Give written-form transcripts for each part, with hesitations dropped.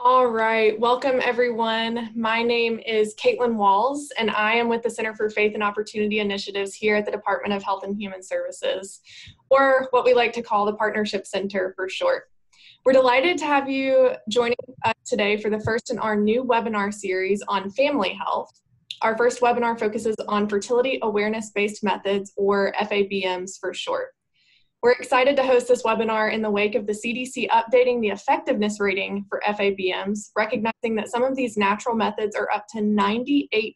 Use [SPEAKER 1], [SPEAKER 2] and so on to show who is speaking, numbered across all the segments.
[SPEAKER 1] All right, welcome everyone. My name is Caitlin Walls, and I am with the Center for Faith and Opportunity Initiatives here at the Department of Health and Human Services, or what we like to call the Partnership Center for short. We're delighted to have you joining us today for the first in our new webinar series on family health. Our first webinar focuses on Fertility Awareness Based Methods, or FABMs for short. We're excited to host this webinar in the wake of the CDC updating the effectiveness rating for FABMs, recognizing that some of these natural methods are up to 98%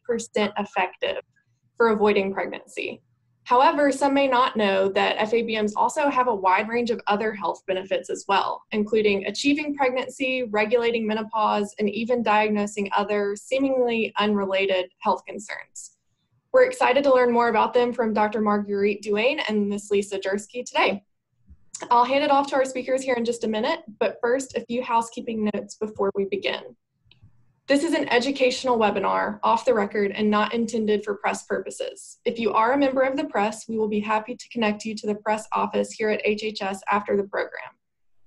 [SPEAKER 1] effective for avoiding pregnancy. However, some may not know that FABMs also have a wide range of other health benefits as well, including achieving pregnancy, regulating menopause, and even diagnosing other seemingly unrelated health concerns. We're excited to learn more about them from Dr. Marguerite Duane and Ms. Lisa Jersky today. I'll hand it off to our speakers here in just a minute, but first, a few housekeeping notes before we begin. This is an educational webinar, off the record, and not intended for press purposes. If you are a member of the press, we will be happy to connect you to the press office here at HHS after the program.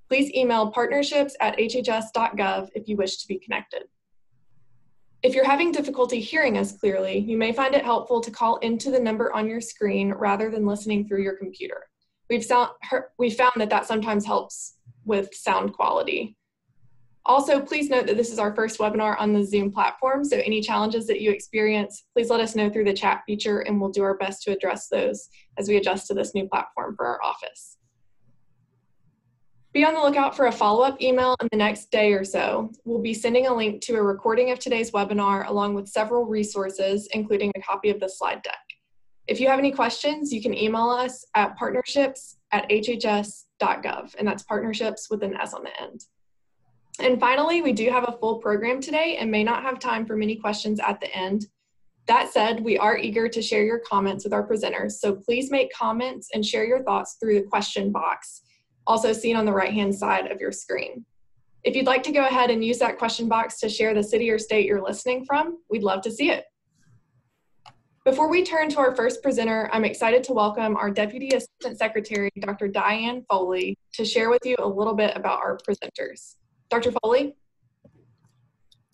[SPEAKER 1] Please email partnerships@hhs.gov if you wish to be connected. If you're having difficulty hearing us clearly, you may find it helpful to call into the number on your screen rather than listening through your computer. We've found that sometimes helps with sound quality. Also, please note that this is our first webinar on the Zoom platform, so any challenges that you experience, please let us know through the chat feature and we'll do our best to address those as we adjust to this new platform for our office. Be on the lookout for a follow-up email in the next day or so. We'll be sending a link to a recording of today's webinar along with several resources, including a copy of the slide deck. If you have any questions, you can email us at partnerships@hhs.gov, and that's partnerships with an S on the end. And finally, we do have a full program today and may not have time for many questions at the end. That said, we are eager to share your comments with our presenters, so please make comments and share your thoughts through the question box, also seen on the right-hand side of your screen. If you'd like to go ahead and use that question box to share the city or state you're listening from, we'd love to see it. Before we turn to our first presenter, I'm excited to welcome our Deputy Assistant Secretary, Dr. Diane Foley, to share with you a little bit about our presenters. Dr. Foley?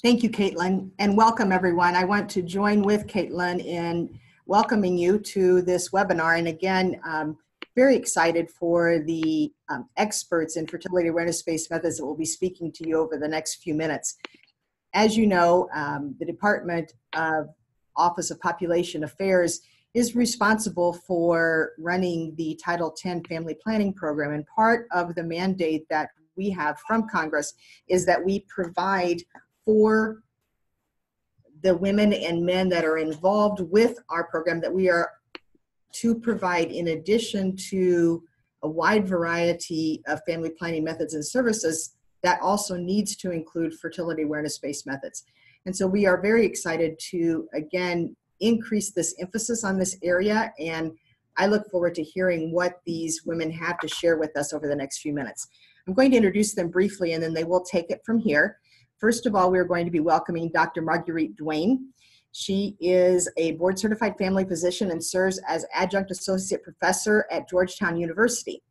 [SPEAKER 2] Thank you, Caitlin, and welcome everyone. I want to join with Caitlin in welcoming you to this webinar, and again, very excited for the experts in fertility awareness-based methods that will be speaking to you over the next few minutes. As you know, the Department of Office of Population Affairs is responsible for running the Title X Family Planning Program, and part of the mandate that we have from Congress is that we provide for the women and men that are involved with our program, that we are to provide, in addition to a wide variety of family planning methods and services, that also needs to include fertility awareness-based methods. And so we are very excited to, again, increase this emphasis on this area, and I look forward to hearing what these women have to share with us over the next few minutes. I'm going to introduce them briefly, and then they will take it from here. First of all, we're going to be welcoming Dr. Marguerite Duane. She is a board-certified family physician and serves as adjunct associate professor at Georgetown University.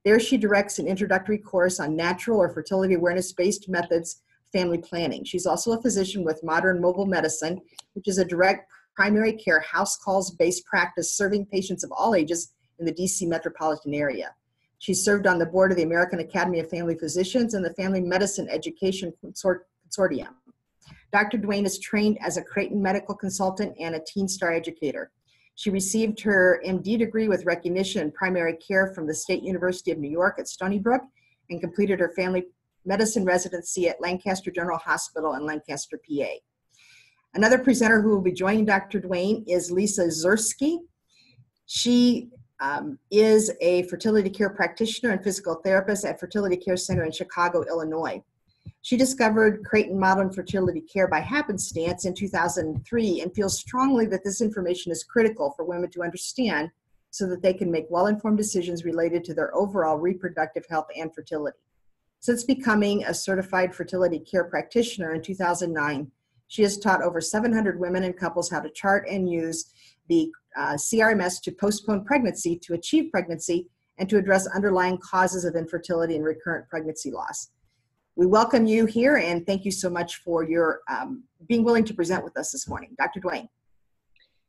[SPEAKER 2] There she directs an introductory course on natural or fertility awareness-based methods family planning. She's also a physician with Modern Mobile Medicine, which is a direct primary care house calls-based practice serving patients of all ages in the DC metropolitan area. She served on the board of the American Academy of Family Physicians and the Family Medicine Education Consortium. Dr. Duane is trained as a Creighton medical consultant and a Teen Star educator. She received her MD degree with recognition in primary care from the State University of New York at Stony Brook and completed her family medicine residency at Lancaster General Hospital in Lancaster, PA. Another presenter who will be joining Dr. Duane is Lisa Jersky. She is a fertility care practitioner and physical therapist at Fertility Care Center in Chicago, Illinois. She discovered Creighton Modern Fertility Care by happenstance in 2003 and feels strongly that this information is critical for women to understand so that they can make well-informed decisions related to their overall reproductive health and fertility. Since becoming a certified fertility care practitioner in 2009, she has taught over 700 women and couples how to chart and use the CRMS to postpone pregnancy, to achieve pregnancy, and to address underlying causes of infertility and recurrent pregnancy loss. we welcome you here and thank you so much for your being willing to present with us this morning. Dr. Duane.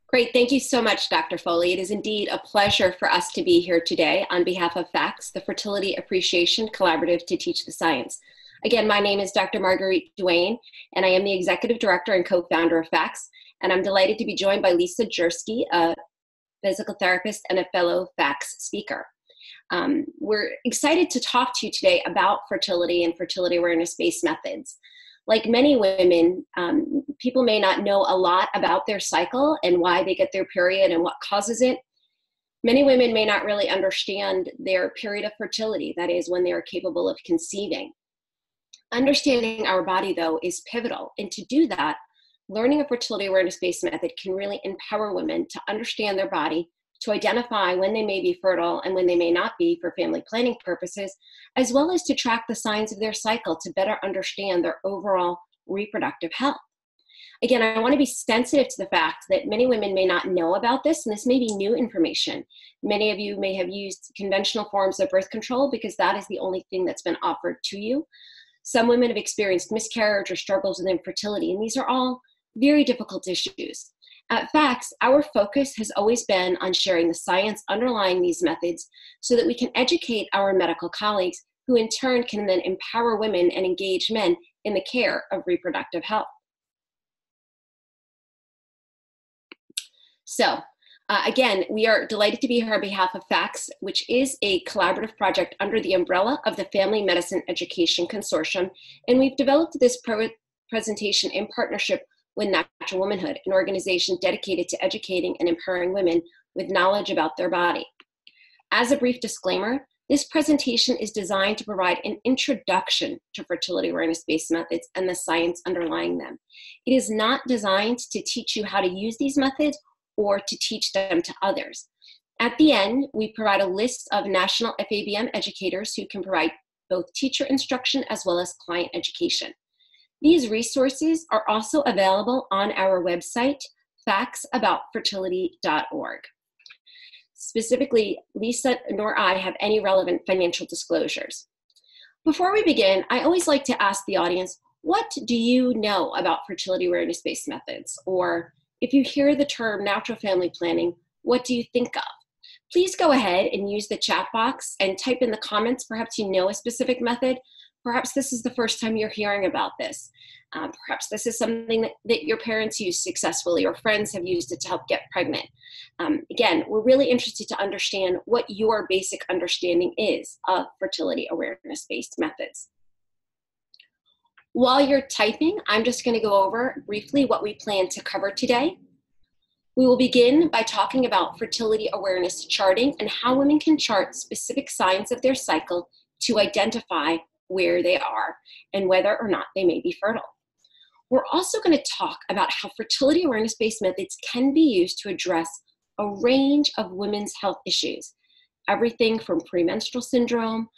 [SPEAKER 3] Great. Thank you so much, Dr. Foley. It is indeed a pleasure for us to be here today on behalf of FACS, the Fertility Appreciation Collaborative to Teach the Science. Again, my name is Dr. Marguerite Duane, and I am the Executive Director and co-founder of FACS, and I'm delighted to be joined by Lisa Jersky, a physical therapist and a fellow FACS speaker. We're excited to talk to you today about fertility and fertility awareness-based methods. Like many women, people may not know a lot about their cycle and why they get their period and what causes it. Many women may not really understand their period of fertility, that is, when they are capable of conceiving. Understanding our body, though, is pivotal, and to do that, learning a fertility awareness-based method can really empower women to understand their body, to identify when they may be fertile and when they may not be for family planning purposes, as well as to track the signs of their cycle to better understand their overall reproductive health. Again, I want to be sensitive to the fact that many women may not know about this, and this may be new information. Many of you may have used conventional forms of birth control because that is the only thing that's been offered to you. Some women have experienced miscarriage or struggles with infertility, and these are all very difficult issues. At FACS, our focus has always been on sharing the science underlying these methods so that we can educate our medical colleagues, who in turn can then empower women and engage men in the care of reproductive health. So, again, we are delighted to be here on behalf of FACS, which is a collaborative project under the umbrella of the Family Medicine Education Consortium, and we've developed this presentation in partnership with Natural Womanhood, an organization dedicated to educating and empowering women with knowledge about their body. As a brief disclaimer, this presentation is designed to provide an introduction to fertility awareness-based methods and the science underlying them. It is not designed to teach you how to use these methods or to teach them to others. At the end, we provide a list of national FABM educators who can provide both teacher instruction as well as client education. These resources are also available on our website, factsaboutfertility.org. Specifically, Lisa nor I have any relevant financial disclosures. Before we begin, I always like to ask the audience, what do you know about fertility awareness-based methods? Or if you hear the term natural family planning, what do you think of? Please go ahead and use the chat box and type in the comments. Perhaps you know a specific method. Perhaps this is the first time you're hearing about this. Perhaps this is something that your parents use successfully or friends have used it to help get pregnant. Again, we're really interested to understand what your basic understanding is of fertility awareness-based methods. While you're typing, I'm just going to go over briefly what we plan to cover today. We will begin by talking about fertility awareness charting and how women can chart specific signs of their cycle to identify where they are and whether or not they may be fertile. We're also going to talk about how fertility awareness-based methods can be used to address a range of women's health issues, everything from premenstrual syndrome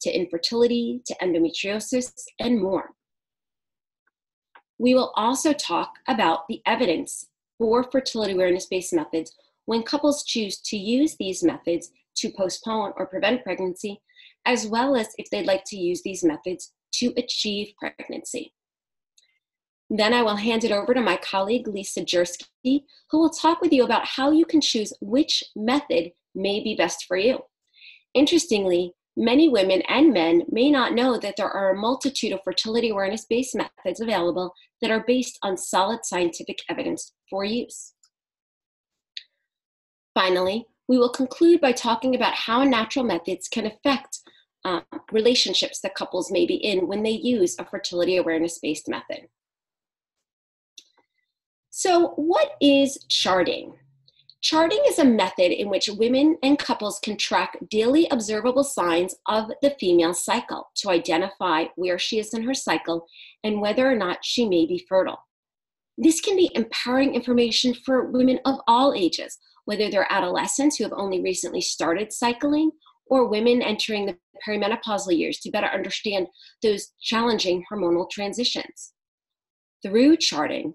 [SPEAKER 3] to infertility to endometriosis and more. We will also talk about the evidence for fertility awareness-based methods when couples choose to use these methods to postpone or prevent pregnancy, as well as if they'd like to use these methods to achieve pregnancy. Then I will hand it over to my colleague, Lisa Jersky, who will talk with you about how you can choose which method may be best for you. Interestingly, many women and men may not know that there are a multitude of fertility awareness-based methods available that are based on solid scientific evidence for use. Finally, we will conclude by talking about how natural methods can affect relationships that couples may be in when they use a fertility awareness-based method. So what is charting? Charting is a method in which women and couples can track daily observable signs of the female cycle to identify where she is in her cycle and whether or not she may be fertile. This can be empowering information for women of all ages, whether they're adolescents who have only recently started cycling or women entering the perimenopausal years to better understand those challenging hormonal transitions. Through charting,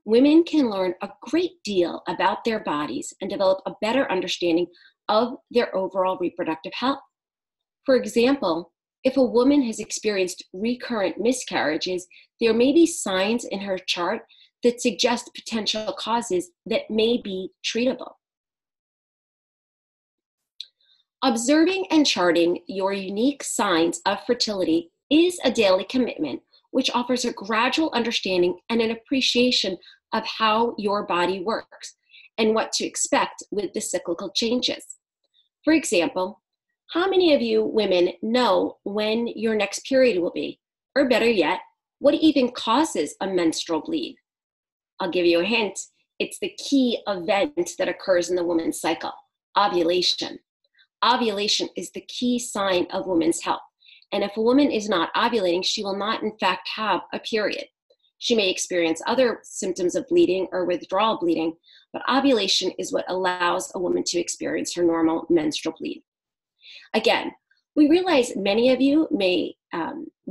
[SPEAKER 3] women can learn a great deal about their bodies and develop a better understanding of their overall reproductive health. For example, If a woman has experienced recurrent miscarriages, there may be signs in her chart that suggest potential causes that may be treatable. Observing and charting your unique signs of fertility is a daily commitment, which offers a gradual understanding and an appreciation of how your body works and what to expect with the cyclical changes. For example, how many of you women know when your next period will be? Or better yet, what even causes a menstrual bleed? I'll give you a hint. It's the key event that occurs in the woman's cycle, ovulation. Ovulation is the key sign of women's health. And if a woman is not ovulating, she will not in fact have a period. She may experience other symptoms of bleeding or withdrawal bleeding, but ovulation is what allows a woman to experience her normal menstrual bleed. Again, we realize many of you may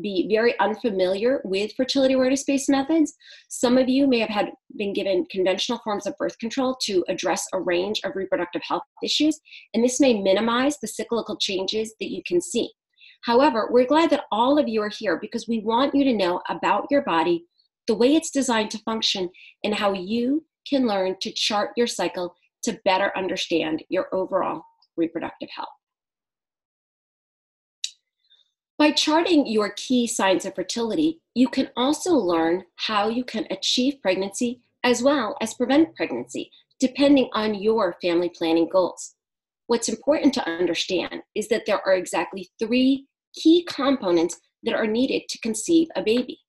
[SPEAKER 3] be very unfamiliar with fertility awareness-based methods. Some of you may have been given conventional forms of birth control to address a range of reproductive health issues, and this may minimize the cyclical changes that you can see. However, we're glad that all of you are here because we want you to know about your body, the way it's designed to function, and how you can learn to chart your cycle to better understand your overall reproductive health. By charting your key signs of fertility, you can also learn how you can achieve pregnancy as well as prevent pregnancy, depending on your family planning goals. What's important to understand is that there are exactly 3 key components that are needed to conceive a baby.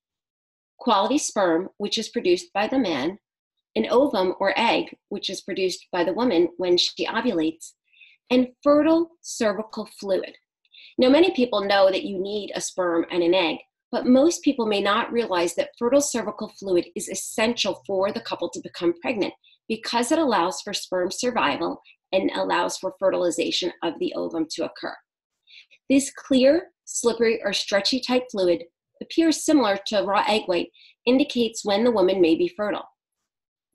[SPEAKER 3] Quality sperm, which is produced by the man, an ovum or egg, which is produced by the woman when she ovulates, and fertile cervical fluid. Now, many people know that you need a sperm and an egg, but most people may not realize that fertile cervical fluid is essential for the couple to become pregnant because it allows for sperm survival and allows for fertilization of the ovum to occur. This clear, slippery, or stretchy type fluid appears similar to raw egg white, indicates when the woman may be fertile.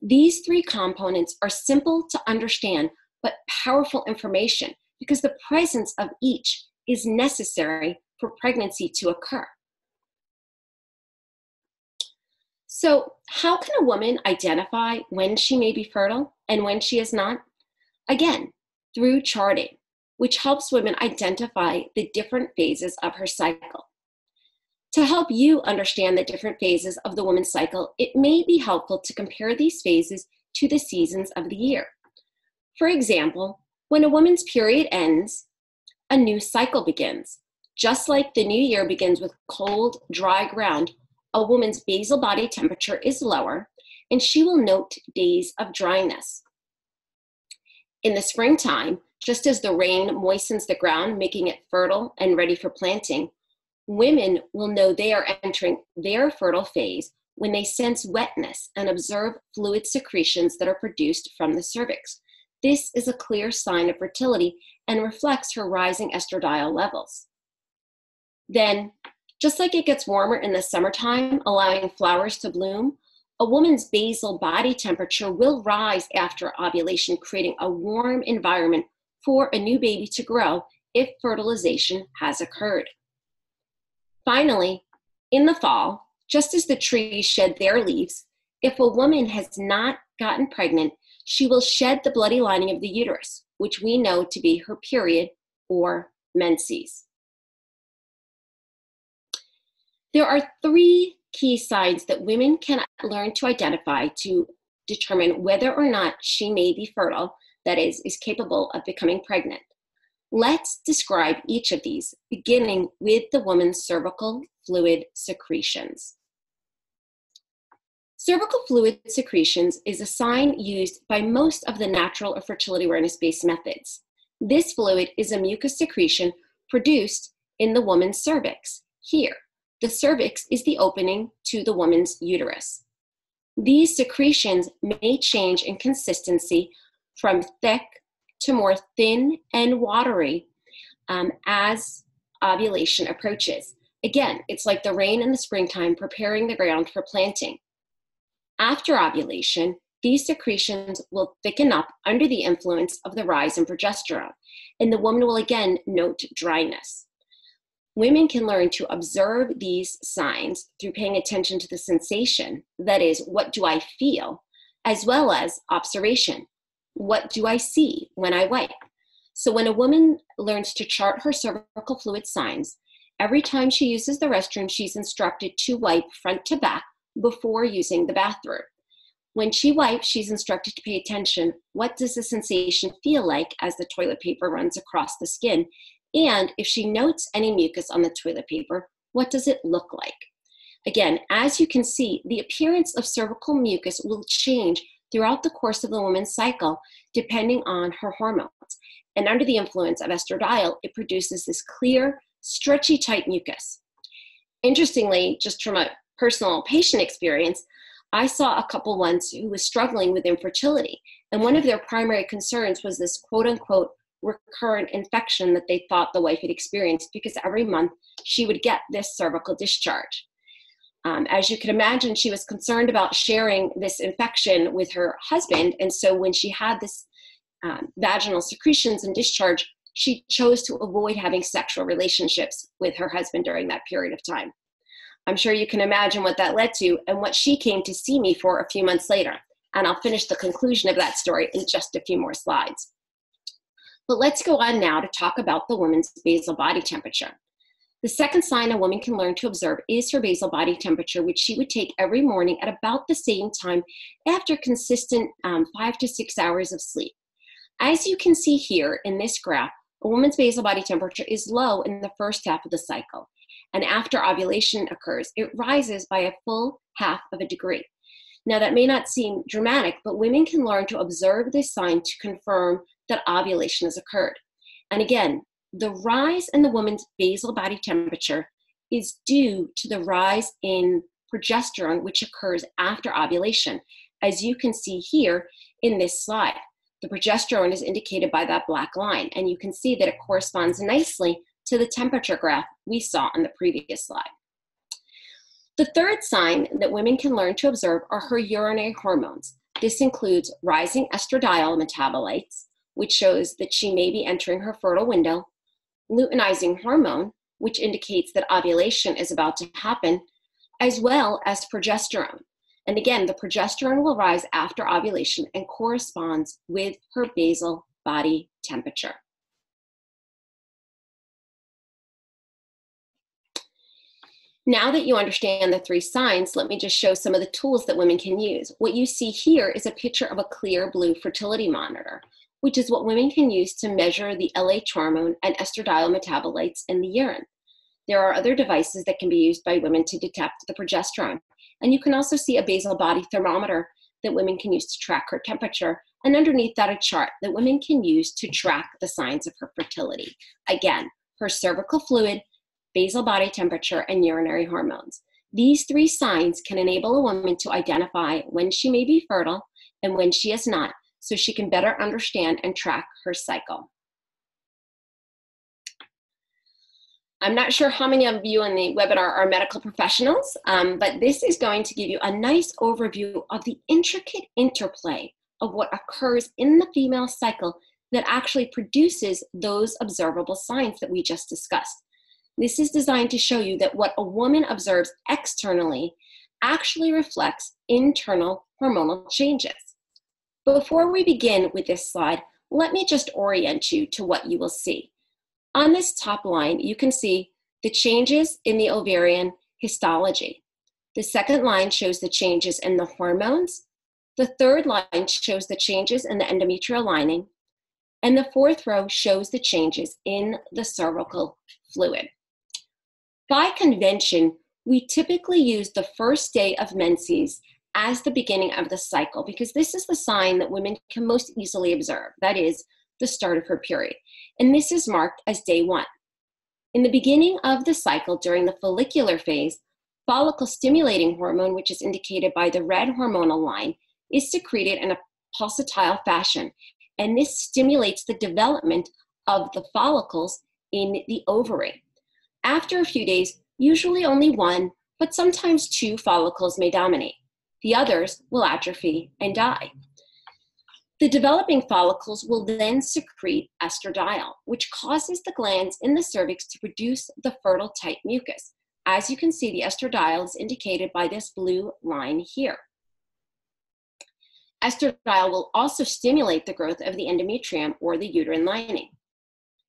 [SPEAKER 3] These 3 components are simple to understand, but powerful information because the presence of each is necessary for pregnancy to occur. So, how can a woman identify when she may be fertile and when she is not? Again, through charting, which helps women identify the different phases of her cycle. To help you understand the different phases of the woman's cycle, it may be helpful to compare these phases to the seasons of the year. For example, when a woman's period ends, a new cycle begins. Just like the new year begins with cold, dry ground, a woman's basal body temperature is lower, and she will note days of dryness. In the springtime, just as the rain moistens the ground, making it fertile and ready for planting, women will know they are entering their fertile phase when they sense wetness and observe fluid secretions that are produced from the cervix. This is a clear sign of fertility and reflects her rising estradiol levels. Then, just like it gets warmer in the summertime, allowing flowers to bloom, a woman's basal body temperature will rise after ovulation, creating a warm environment for a new baby to grow if fertilization has occurred. Finally, in the fall, just as the trees shed their leaves, if a woman has not gotten pregnant, she will shed the bloody lining of the uterus, which we know to be her period or menses. There are 3 key signs that women can learn to identify to determine whether or not she may be fertile, that is capable of becoming pregnant. Let's describe each of these, beginning with the woman's cervical fluid secretions. Cervical fluid secretions is a sign used by most of the natural or fertility awareness-based methods. This fluid is a mucus secretion produced in the woman's cervix. Here, the cervix is the opening to the woman's uterus. These secretions may change in consistency from thick to more thin and watery as ovulation approaches. Again, it's like the rain in the springtime preparing the ground for planting. After ovulation, these secretions will thicken up under the influence of the rise in progesterone, and the woman will again note dryness. Women can learn to observe these signs through paying attention to the sensation, that is, what do I feel, as well as observation. What do I see when I wipe? So when a woman learns to chart her cervical fluid signs, every time she uses the restroom, she's instructed to wipe front to back before using the bathroom. When she wipes, she's instructed to pay attention. What does the sensation feel like as the toilet paper runs across the skin? And if she notes any mucus on the toilet paper, what does it look like? Again, as you can see, the appearance of cervical mucus will change throughout the course of the woman's cycle, depending on her hormones. And under the influence of estradiol, it produces this clear, stretchy, tight mucus. Interestingly, just from a personal patient experience, I saw a couple once who was struggling with infertility. And one of their primary concerns was this quote unquote recurrent infection that they thought the wife had experienced, because every month she would get this cervical discharge. As you can imagine, she was concerned about sharing this infection with her husband. And so when she had this vaginal secretions and discharge, she chose to avoid having sexual relationships with her husband during that period of time. I'm sure you can imagine what that led to and what she came to see me for a few months later. And I'll finish the conclusion of that story in just a few more slides. But let's go on now to talk about the woman's basal body temperature. The second sign a woman can learn to observe is her basal body temperature, which she would take every morning at about the same time after consistent 5 to 6 hours of sleep. As you can see here in this graph, a woman's basal body temperature is low in the first half of the cycle. And after ovulation occurs, it rises by a full half of a degree. Now that may not seem dramatic, but women can learn to observe this sign to confirm that ovulation has occurred. And again, the rise in the woman's basal body temperature is due to the rise in progesterone, which occurs after ovulation, as you can see here in this slide. The progesterone is indicated by that black line, and you can see that it corresponds nicely to the temperature graph we saw on the previous slide. The third sign that women can learn to observe are her urinary hormones. This includes rising estradiol metabolites, which shows that she may be entering her fertile window, luteinizing hormone, which indicates that ovulation is about to happen, as well as progesterone. And again, the progesterone will rise after ovulation and corresponds with her basal body temperature. Now that you understand the three signs, let me just show some of the tools that women can use. What you see here is a picture of a clear blue fertility monitor, which is what women can use to measure the LH hormone and estradiol metabolites in the urine. There are other devices that can be used by women to detect the progesterone. And you can also see a basal body thermometer that women can use to track her temperature, and underneath that a chart that women can use to track the signs of her fertility. Again, her cervical fluid, basal body temperature, and urinary hormones. These three signs can enable a woman to identify when she may be fertile and when she is not, so she can better understand and track her cycle. I'm not sure how many of you in the webinar are medical professionals, but this is going to give you a nice overview of the intricate interplay of what occurs in the female cycle that actually produces those observable signs that we just discussed. This is designed to show you that what a woman observes externally actually reflects internal hormonal changes. Before we begin with this slide, let me just orient you to what you will see. On this top line, you can see the changes in the ovarian histology. The second line shows the changes in the hormones. The third line shows the changes in the endometrial lining. And the fourth row shows the changes in the cervical fluid. By convention, we typically use the first day of menses as the beginning of the cycle, because this is the sign that women can most easily observe, that is, the start of her period. And this is marked as day 1. In the beginning of the cycle, during the follicular phase, follicle stimulating hormone, which is indicated by the red hormonal line, is secreted in a pulsatile fashion. And this stimulates the development of the follicles in the ovary. After a few days, usually only 1, but sometimes 2 follicles may dominate. The others will atrophy and die. The developing follicles will then secrete estradiol, which causes the glands in the cervix to produce the fertile type mucus. As you can see, the estradiol is indicated by this blue line here. Estradiol will also stimulate the growth of the endometrium or the uterine lining.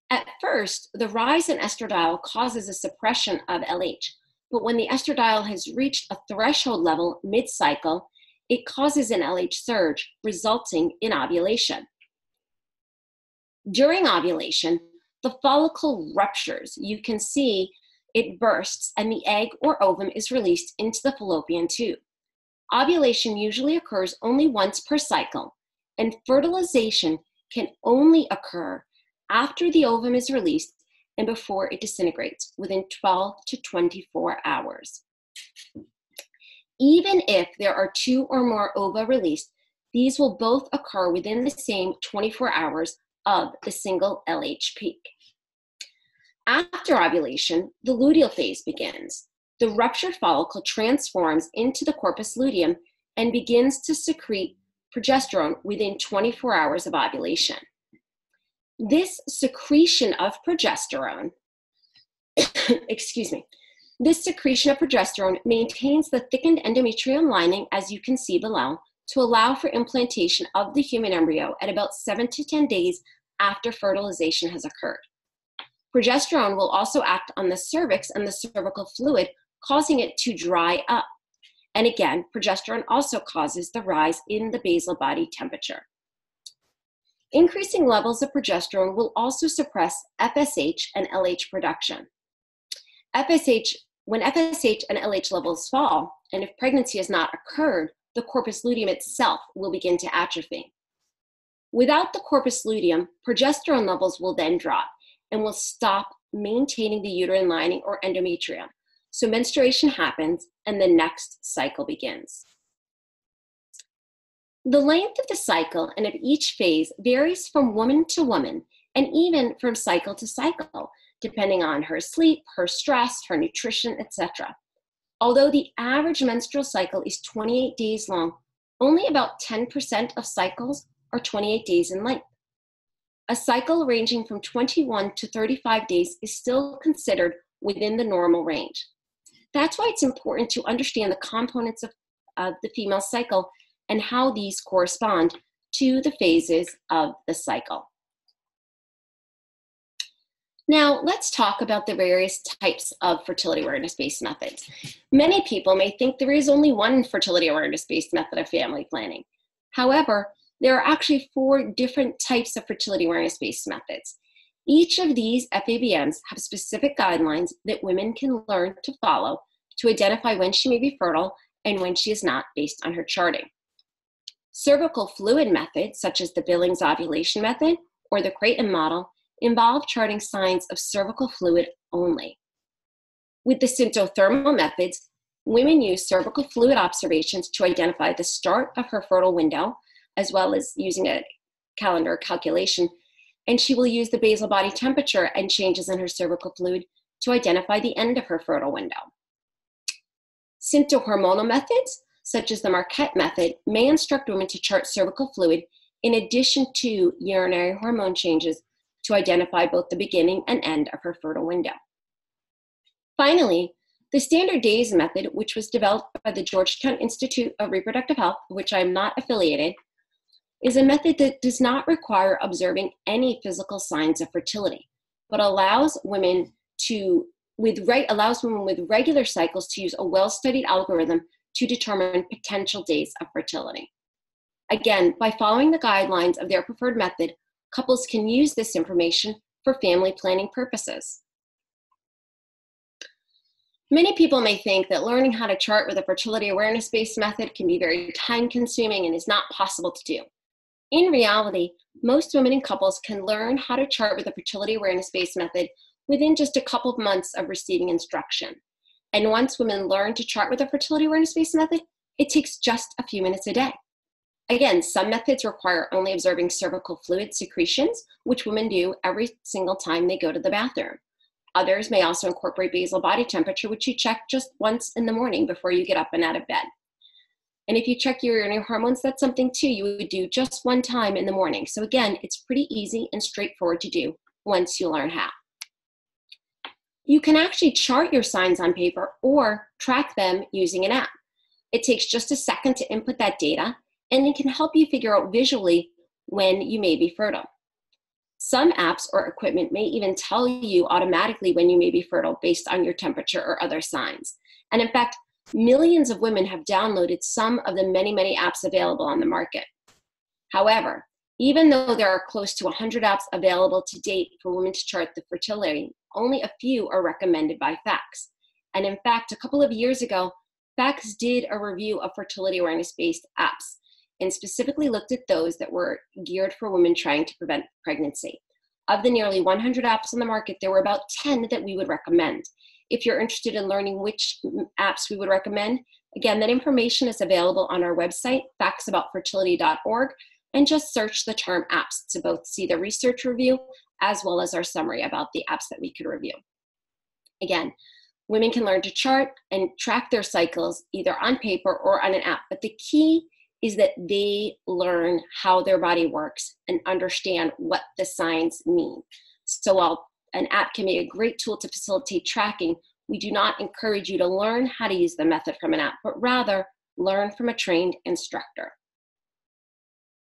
[SPEAKER 3] At first, the rise in estradiol causes a suppression of LH, but when the estradiol has reached a threshold level mid-cycle, it causes an LH surge, resulting in ovulation. During ovulation, the follicle ruptures. You can see it bursts and the egg or ovum is released into the fallopian tube. Ovulation usually occurs only once per cycle, and fertilization can only occur after the ovum is released and before it disintegrates within 12 to 24 hours. Even if there are 2 or more ova released, these will both occur within the same 24 hours of the single LH peak. After ovulation, the luteal phase begins. The ruptured follicle transforms into the corpus luteum and begins to secrete progesterone within 24 hours of ovulation. This secretion of progesterone, this secretion of progesterone maintains the thickened endometrium lining, as you can see below, to allow for implantation of the human embryo at about 7 to 10 days after fertilization has occurred. Progesterone will also act on the cervix and the cervical fluid, causing it to dry up. And again, progesterone also causes the rise in the basal body temperature. Increasing levels of progesterone will also suppress FSH and LH production. When FSH and LH levels fall, and if pregnancy has not occurred, the corpus luteum itself will begin to atrophy. Without the corpus luteum, progesterone levels will then drop and will stop maintaining the uterine lining or endometrium. So menstruation happens and the next cycle begins. The length of the cycle and of each phase varies from woman to woman and even from cycle to cycle, depending on her sleep, her stress, her nutrition, etc. Although the average menstrual cycle is 28 days long, only about 10% of cycles are 28 days in length. A cycle ranging from 21 to 35 days is still considered within the normal range. That's why it's important to understand the components of the female cycle and how these correspond to the phases of the cycle. Now, let's talk about the various types of fertility awareness-based methods. Many people may think there is only one fertility awareness-based method of family planning. However, there are actually 4 different types of fertility awareness-based methods. Each of these FABMs have specific guidelines that women can learn to follow to identify when she may be fertile and when she is not based on her charting. Cervical fluid methods, such as the Billings ovulation method or the Creighton model, involve charting signs of cervical fluid only. With the symptothermal methods, women use cervical fluid observations to identify the start of her fertile window, as well as using a calendar calculation, and she will use the basal body temperature and changes in her cervical fluid to identify the end of her fertile window. Symptohormonal methods, such as the Marquette method, may instruct women to chart cervical fluid in addition to urinary hormone changes to identify both the beginning and end of her fertile window. Finally, the standard days method, which was developed by the Georgetown Institute of Reproductive Health, which I am not affiliated, is a method that does not require observing any physical signs of fertility, but allows women with regular cycles to use a well-studied algorithm to determine potential days of fertility. Again, by following the guidelines of their preferred method, couples can use this information for family planning purposes. Many people may think that learning how to chart with a fertility awareness-based method can be very time-consuming and is not possible to do. In reality, most women and couples can learn how to chart with a fertility awareness-based method within just a couple of months of receiving instruction. And once women learn to chart with a fertility awareness-based method, it takes just a few minutes a day. Again, some methods require only observing cervical fluid secretions, which women do every single time they go to the bathroom. Others may also incorporate basal body temperature, which you check just once in the morning before you get up and out of bed. And if you check your urinary hormones, that's something too you would do just one time in the morning. So again, it's pretty easy and straightforward to do once you learn how. You can actually chart your signs on paper or track them using an app. It takes just a second to input that data, and it can help you figure out visually when you may be fertile. Some apps or equipment may even tell you automatically when you may be fertile based on your temperature or other signs. And in fact, millions of women have downloaded some of the many, many apps available on the market. However, even though there are close to 100 apps available to date for women to chart the fertility, only a few are recommended by FACS. And in fact, a couple of years ago, FACS did a review of fertility awareness-based apps and specifically looked at those that were geared for women trying to prevent pregnancy. Of the nearly 100 apps on the market, there were about 10 that we would recommend. If you're interested in learning which apps we would recommend, again, that information is available on our website, factsaboutfertility.org, and just search the term apps to both see the research review as well as our summary about the apps that we could review. Again, women can learn to chart and track their cycles either on paper or on an app, but the key is that they learn how their body works and understand what the signs mean. So while an app can be a great tool to facilitate tracking, we do not encourage you to learn how to use the method from an app, but rather learn from a trained instructor.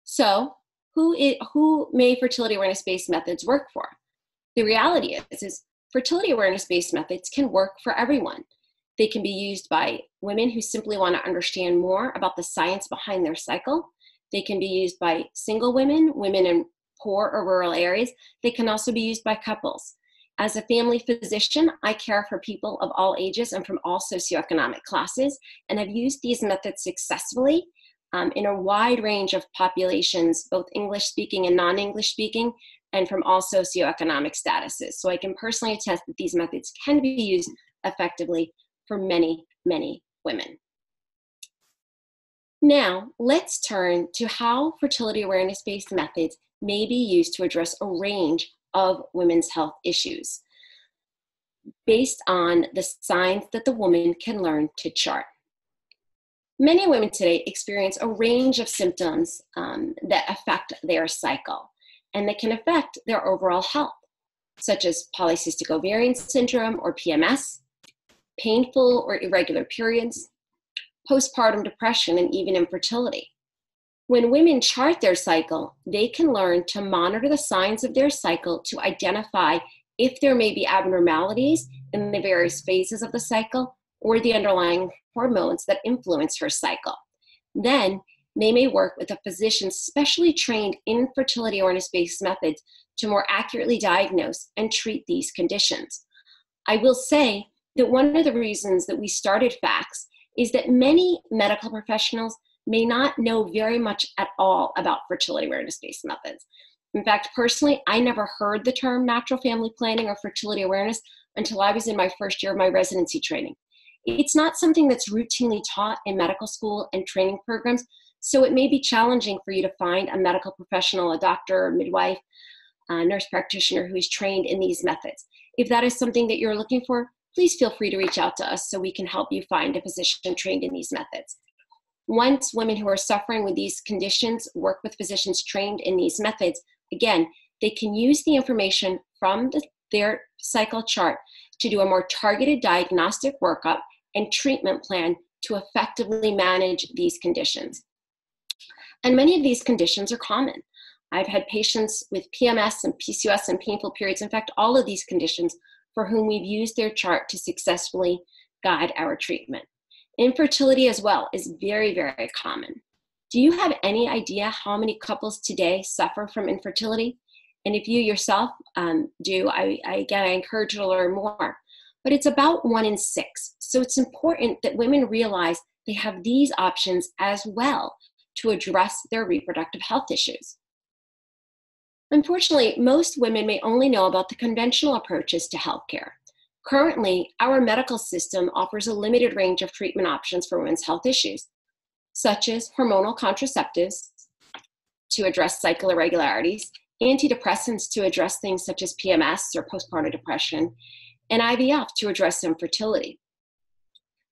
[SPEAKER 3] So who may fertility awareness-based methods work for? The reality is fertility awareness-based methods can work for everyone. They can be used by women who simply want to understand more about the science behind their cycle. They can be used by single women, women in poor or rural areas. They can also be used by couples. As a family physician, I care for people of all ages and from all socioeconomic classes, and I've used these methods successfully in a wide range of populations, both English-speaking and non-English speaking, and from all socioeconomic statuses. So I can personally attest that these methods can be used effectively for many, many women. Now, let's turn to how fertility awareness-based methods may be used to address a range of women's health issues based on the signs that the woman can learn to chart. Many women today experience a range of symptoms that affect their cycle and that can affect their overall health, such as polycystic ovarian syndrome or PMS, painful or irregular periods, postpartum depression, and even infertility. When women chart their cycle, they can learn to monitor the signs of their cycle to identify if there may be abnormalities in the various phases of the cycle or the underlying hormones that influence her cycle. Then they may work with a physician specially trained in fertility awareness-based methods to more accurately diagnose and treat these conditions. I will say that one of the reasons that we started FACS is that many medical professionals may not know very much at all about fertility awareness-based methods. In fact, personally, I never heard the term natural family planning or fertility awareness until I was in my first year of my residency training. It's not something that's routinely taught in medical school and training programs, so it may be challenging for you to find a medical professional, a doctor, a midwife, a nurse practitioner who is trained in these methods. If that is something that you're looking for, please feel free to reach out to us so we can help you find a physician trained in these methods. Once women who are suffering with these conditions work with physicians trained in these methods, again, they can use the information from their cycle chart to do a more targeted diagnostic workup and treatment plan to effectively manage these conditions. And many of these conditions are common. I've had patients with PMS and PCOS and painful periods, in fact, all of these conditions for whom we've used their chart to successfully guide our treatment. Infertility as well is very, very common. Do you have any idea how many couples today suffer from infertility? And if you yourself do, I encourage you to learn more. But it's about 1 in 6. So it's important that women realize they have these options as well to address their reproductive health issues. Unfortunately, most women may only know about the conventional approaches to healthcare. Currently, our medical system offers a limited range of treatment options for women's health issues, such as hormonal contraceptives to address cycle irregularities, antidepressants to address things such as PMS or postpartum depression, and IVF to address infertility.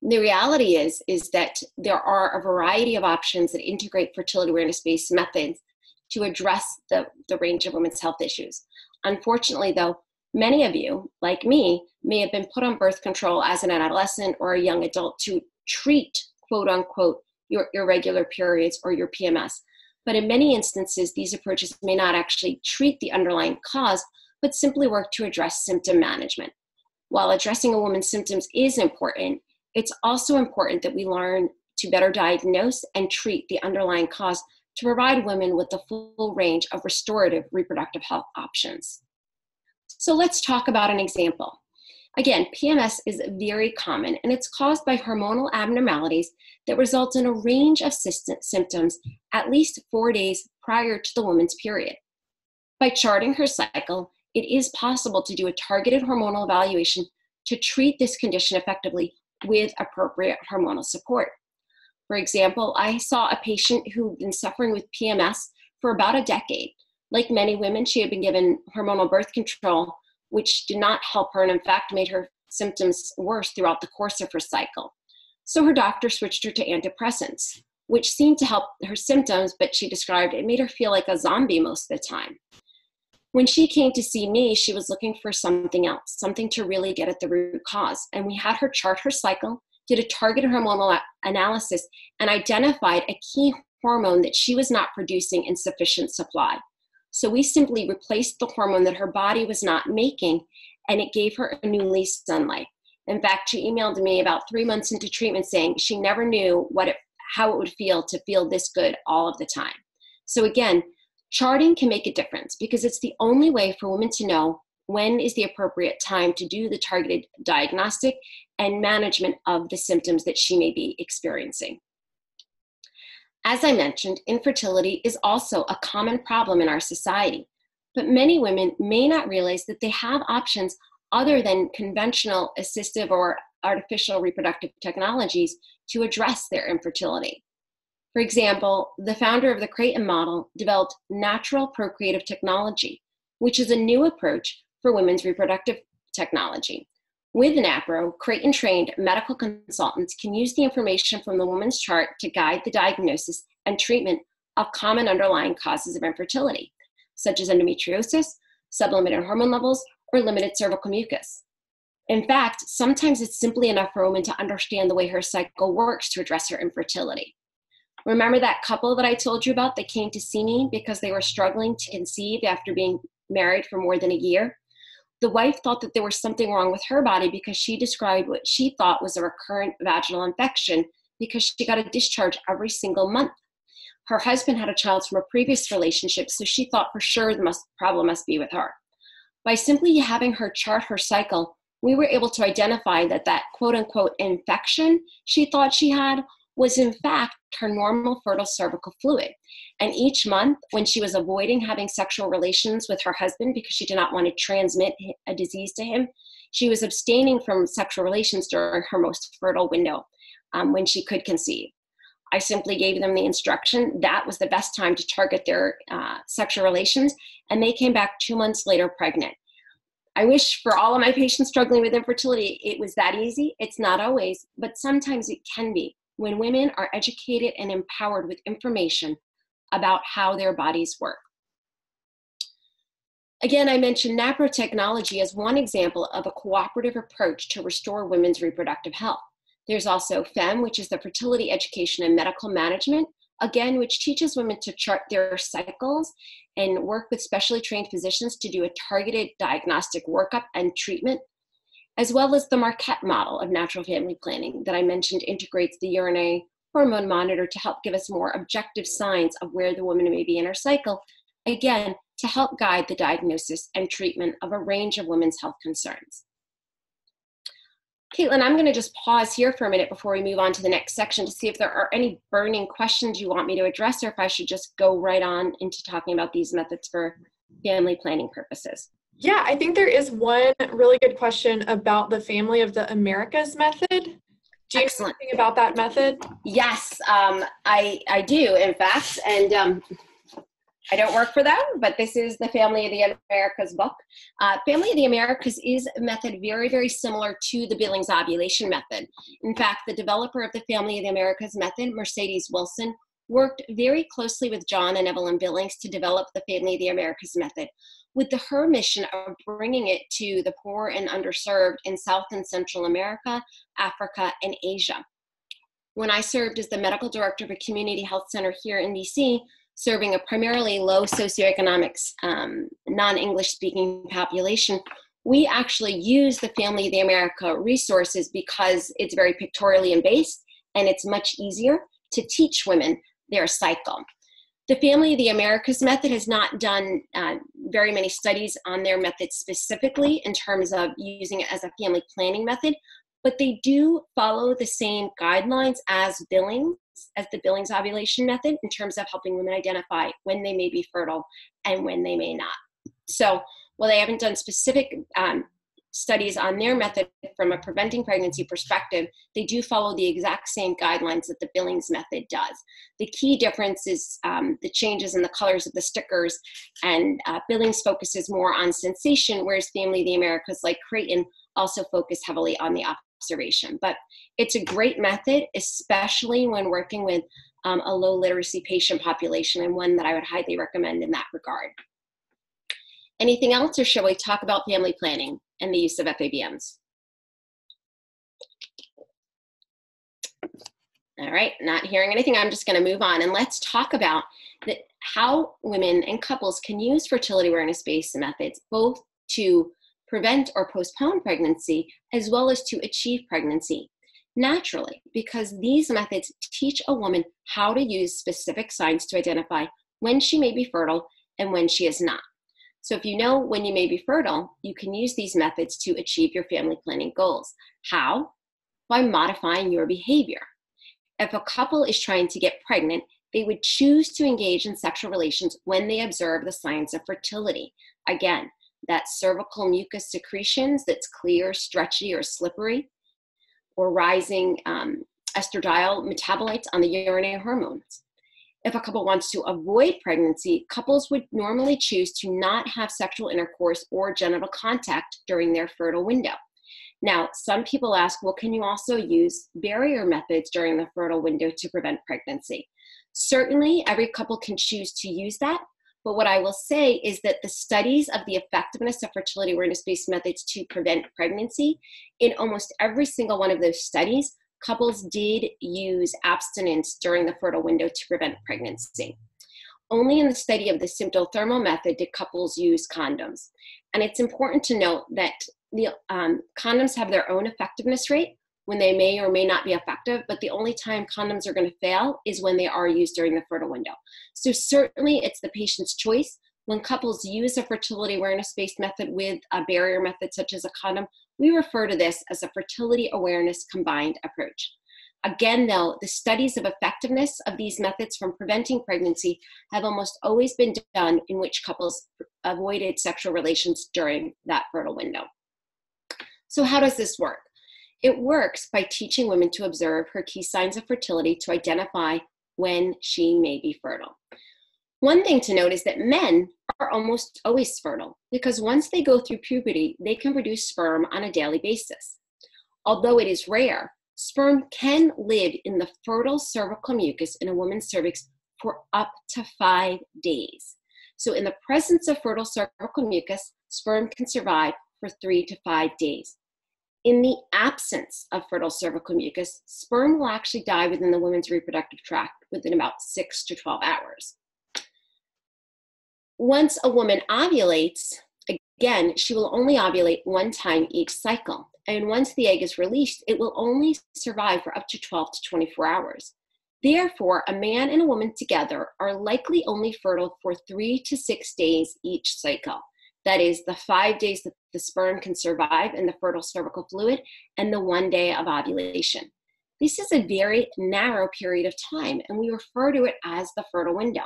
[SPEAKER 3] The reality is that there are a variety of options that integrate fertility awareness-based methods to address the range of women's health issues. Unfortunately, though, many of you, like me, may have been put on birth control as an adolescent or a young adult to treat, quote unquote, your irregular periods or your PMS. But in many instances, these approaches may not actually treat the underlying cause, but simply work to address symptom management. While addressing a woman's symptoms is important, it's also important that we learn to better diagnose and treat the underlying cause to provide women with the full range of restorative reproductive health options. So let's talk about an example. Again, PMS is very common, and it's caused by hormonal abnormalities that result in a range of symptoms at least 4 days prior to the woman's period. By charting her cycle, it is possible to do a targeted hormonal evaluation to treat this condition effectively with appropriate hormonal support. For example, I saw a patient who'd been suffering with PMS for about a decade. Like many women, she had been given hormonal birth control, which did not help her and in fact made her symptoms worse throughout the course of her cycle. So her doctor switched her to antidepressants, which seemed to help her symptoms, but she described it made her feel like a zombie most of the time. When she came to see me, she was looking for something else, something to really get at the root cause. And we had her chart her cycle, did a targeted hormonal analysis, and identified a key hormone that she was not producing in sufficient supply. So we simply replaced the hormone that her body was not making, and it gave her a new lease on life. In fact, she emailed me about 3 months into treatment saying she never knew how it would feel to feel this good all of the time. So again, charting can make a difference because it's the only way for women to know when is the appropriate time to do the targeted diagnostic and management of the symptoms that she may be experiencing. As I mentioned, infertility is also a common problem in our society, but many women may not realize that they have options other than conventional assistive or artificial reproductive technologies to address their infertility. For example, the founder of the Creighton model developed natural procreative technology, which is a new approach for women's reproductive technology. With NAPRO, Creighton-trained medical consultants can use the information from the woman's chart to guide the diagnosis and treatment of common underlying causes of infertility, such as endometriosis, sublimited hormone levels, or limited cervical mucus. In fact, sometimes it's simply enough for a woman to understand the way her cycle works to address her infertility. Remember that couple that I told you about that came to see me because they were struggling to conceive after being married for more than a year? The wife thought that there was something wrong with her body because she described what she thought was a recurrent vaginal infection because she got a discharge every single month. Her husband had a child from a previous relationship, so she thought for sure the problem must be with her. By simply having her chart her cycle, we were able to identify that quote-unquote infection she thought she had was in fact her normal fertile cervical fluid. And each month, when she was avoiding having sexual relations with her husband because she did not want to transmit a disease to him, she was abstaining from sexual relations during her most fertile window when she could conceive. I simply gave them the instruction that was the best time to target their sexual relations, and they came back 2 months later pregnant. I wish for all of my patients struggling with infertility, it was that easy. It's not always, but sometimes it can be when women are educated and empowered with information about how their bodies work. Again, I mentioned NAPRO technology as one example of a cooperative approach to restore women's reproductive health. There's also FEM, which is the Fertility Education and Medical Management, again, which teaches women to chart their cycles and work with specially trained physicians to do a targeted diagnostic workup and treatment, as well as the Marquette model of natural family planning that I mentioned integrates the urinary hormone monitor to help give us more objective signs of where the woman may be in her cycle, again, to help guide the diagnosis and treatment of a range of women's health concerns. Caitlin, I'm going to just pause here for a minute before we move on to the next section to see if there are any burning questions you want me to address, or if I should just go right on into talking about these methods for family planning purposes.
[SPEAKER 1] Yeah, I think there is one really good question about the Family of the Americas method. Do you know anything about that method?
[SPEAKER 3] Yes, I do, in fact. And I don't work for them, but this is the Family of the Americas book. Family of the Americas is a method very, very similar to the Billings ovulation method. In fact, the developer of the Family of the Americas method, Mercedes Wilson, worked very closely with John and Evelyn Billings to develop the Family of the Americas method, with her mission of bringing it to the poor and underserved in South and Central America, Africa, and Asia. When I served as the medical director of a community health center here in DC, serving a primarily low socioeconomic, non-English speaking population, we actually use the Family of the America resources because it's very pictorially based and it's much easier to teach women their cycle. The Family of the Americas method has not done very many studies on their method specifically in terms of using it as a family planning method, but they do follow the same guidelines as Billings, as the Billings ovulation method, in terms of helping women identify when they may be fertile and when they may not. So while they haven't done specific studies on their method from a preventing pregnancy perspective, they do follow the exact same guidelines that the Billings method does. The key difference is the changes in the colors of the stickers, and Billings focuses more on sensation, whereas Family of the Americas, like Creighton, also focus heavily on the observation. But it's a great method, especially when working with a low literacy patient population, and one that I would highly recommend in that regard. Anything else, or shall we talk about family planning and the use of FABMs? All right, not hearing anything, I'm just going to move on, and let's talk about how women and couples can use fertility awareness-based methods both to prevent or postpone pregnancy as well as to achieve pregnancy naturally, because these methods teach a woman how to use specific signs to identify when she may be fertile and when she is not. So if you know when you may be fertile, you can use these methods to achieve your family planning goals. How? By modifying your behavior. If a couple is trying to get pregnant, they would choose to engage in sexual relations when they observe the signs of fertility. Again, that cervical mucus secretions that's clear, stretchy, or slippery, or rising estradiol metabolites on the urinary hormones. If a couple wants to avoid pregnancy, couples would normally choose to not have sexual intercourse or genital contact during their fertile window. Now, some people ask, well, can you also use barrier methods during the fertile window to prevent pregnancy? Certainly, every couple can choose to use that, but what I will say is that the studies of the effectiveness of fertility awareness-based methods to prevent pregnancy, in almost every single one of those studies, couples did use abstinence during the fertile window to prevent pregnancy. Only in the study of the symptothermal method did couples use condoms. And it's important to note that the condoms have their own effectiveness rate when they may or may not be effective, but the only time condoms are going to fail is when they are used during the fertile window. So certainly it's the patient's choice. When couples use a fertility awareness-based method with a barrier method such as a condom, we refer to this as a fertility awareness combined approach. Again, though, the studies of effectiveness of these methods from preventing pregnancy have almost always been done in which couples avoided sexual relations during that fertile window. So how does this work? It works by teaching women to observe her key signs of fertility to identify when she may be fertile. One thing to note is that men are almost always fertile because once they go through puberty, they can produce sperm on a daily basis. Although it is rare, sperm can live in the fertile cervical mucus in a woman's cervix for up to 5 days. So in the presence of fertile cervical mucus, sperm can survive for 3 to 5 days. In the absence of fertile cervical mucus, sperm will actually die within the woman's reproductive tract within about 6 to 12 hours. Once a woman ovulates, again, she will only ovulate one time each cycle. And once the egg is released, it will only survive for up to 12 to 24 hours. Therefore, a man and a woman together are likely only fertile for 3 to 6 days each cycle. That is the 5 days that the sperm can survive in the fertile cervical fluid and the 1 day of ovulation. This is a very narrow period of time, and we refer to it as the fertile window.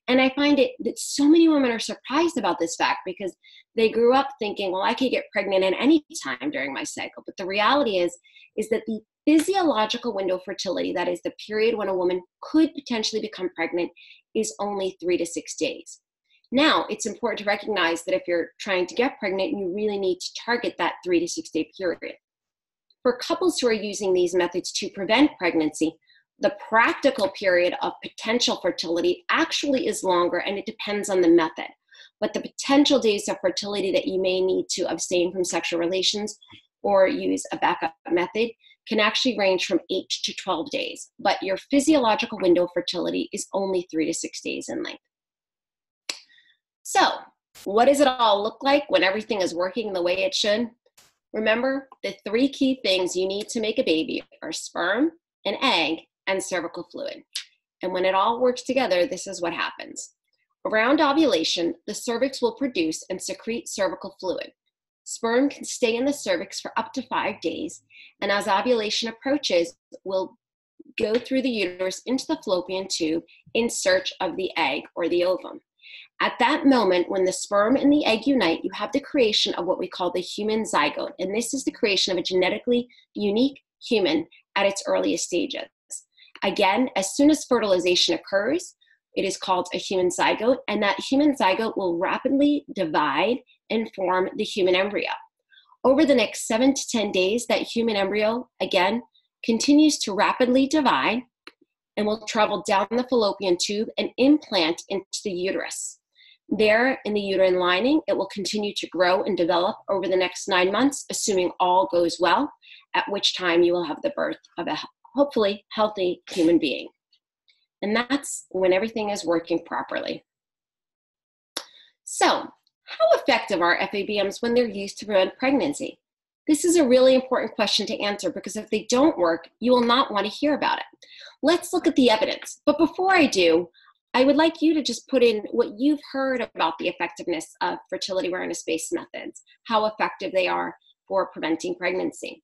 [SPEAKER 3] And I find it that so many women are surprised about this fact because they grew up thinking, well, I could get pregnant at any time during my cycle. But the reality is that the physiological window of fertility, that is the period when a woman could potentially become pregnant, is only 3 to 6 days. Now, it's important to recognize that if you're trying to get pregnant, you really need to target that 3 to 6 day period. For couples who are using these methods to prevent pregnancy, the practical period of potential fertility actually is longer, and it depends on the method. But the potential days of fertility that you may need to abstain from sexual relations or use a backup method can actually range from 8 to 12 days. But your physiological window of fertility is only 3 to 6 days in length. So, what does it all look like when everything is working the way it should? Remember, the 3 key things you need to make a baby are sperm, an egg, and cervical fluid. And when it all works together, this is what happens. Around ovulation, the cervix will produce and secrete cervical fluid. Sperm can stay in the cervix for up to 5 days, and as ovulation approaches, will go through the uterus into the fallopian tube in search of the egg or the ovum. At that moment, when the sperm and the egg unite, you have the creation of what we call the human zygote, and this is the creation of a genetically unique human at its earliest stages. Again, as soon as fertilization occurs, it is called a human zygote, and that human zygote will rapidly divide and form the human embryo. Over the next 7 to 10 days, that human embryo, again, continues to rapidly divide and will travel down the fallopian tube and implant into the uterus. There, in the uterine lining, it will continue to grow and develop over the next 9 months, assuming all goes well, at which time you will have the birth of a hopefully healthy human being. And that's when everything is working properly. So, how effective are FABMs when they're used to prevent pregnancy? This is a really important question to answer because if they don't work, you will not want to hear about it. Let's look at the evidence. But before I do, I would like you to just put in what you've heard about the effectiveness of fertility awareness-based methods, how effective they are for preventing pregnancy.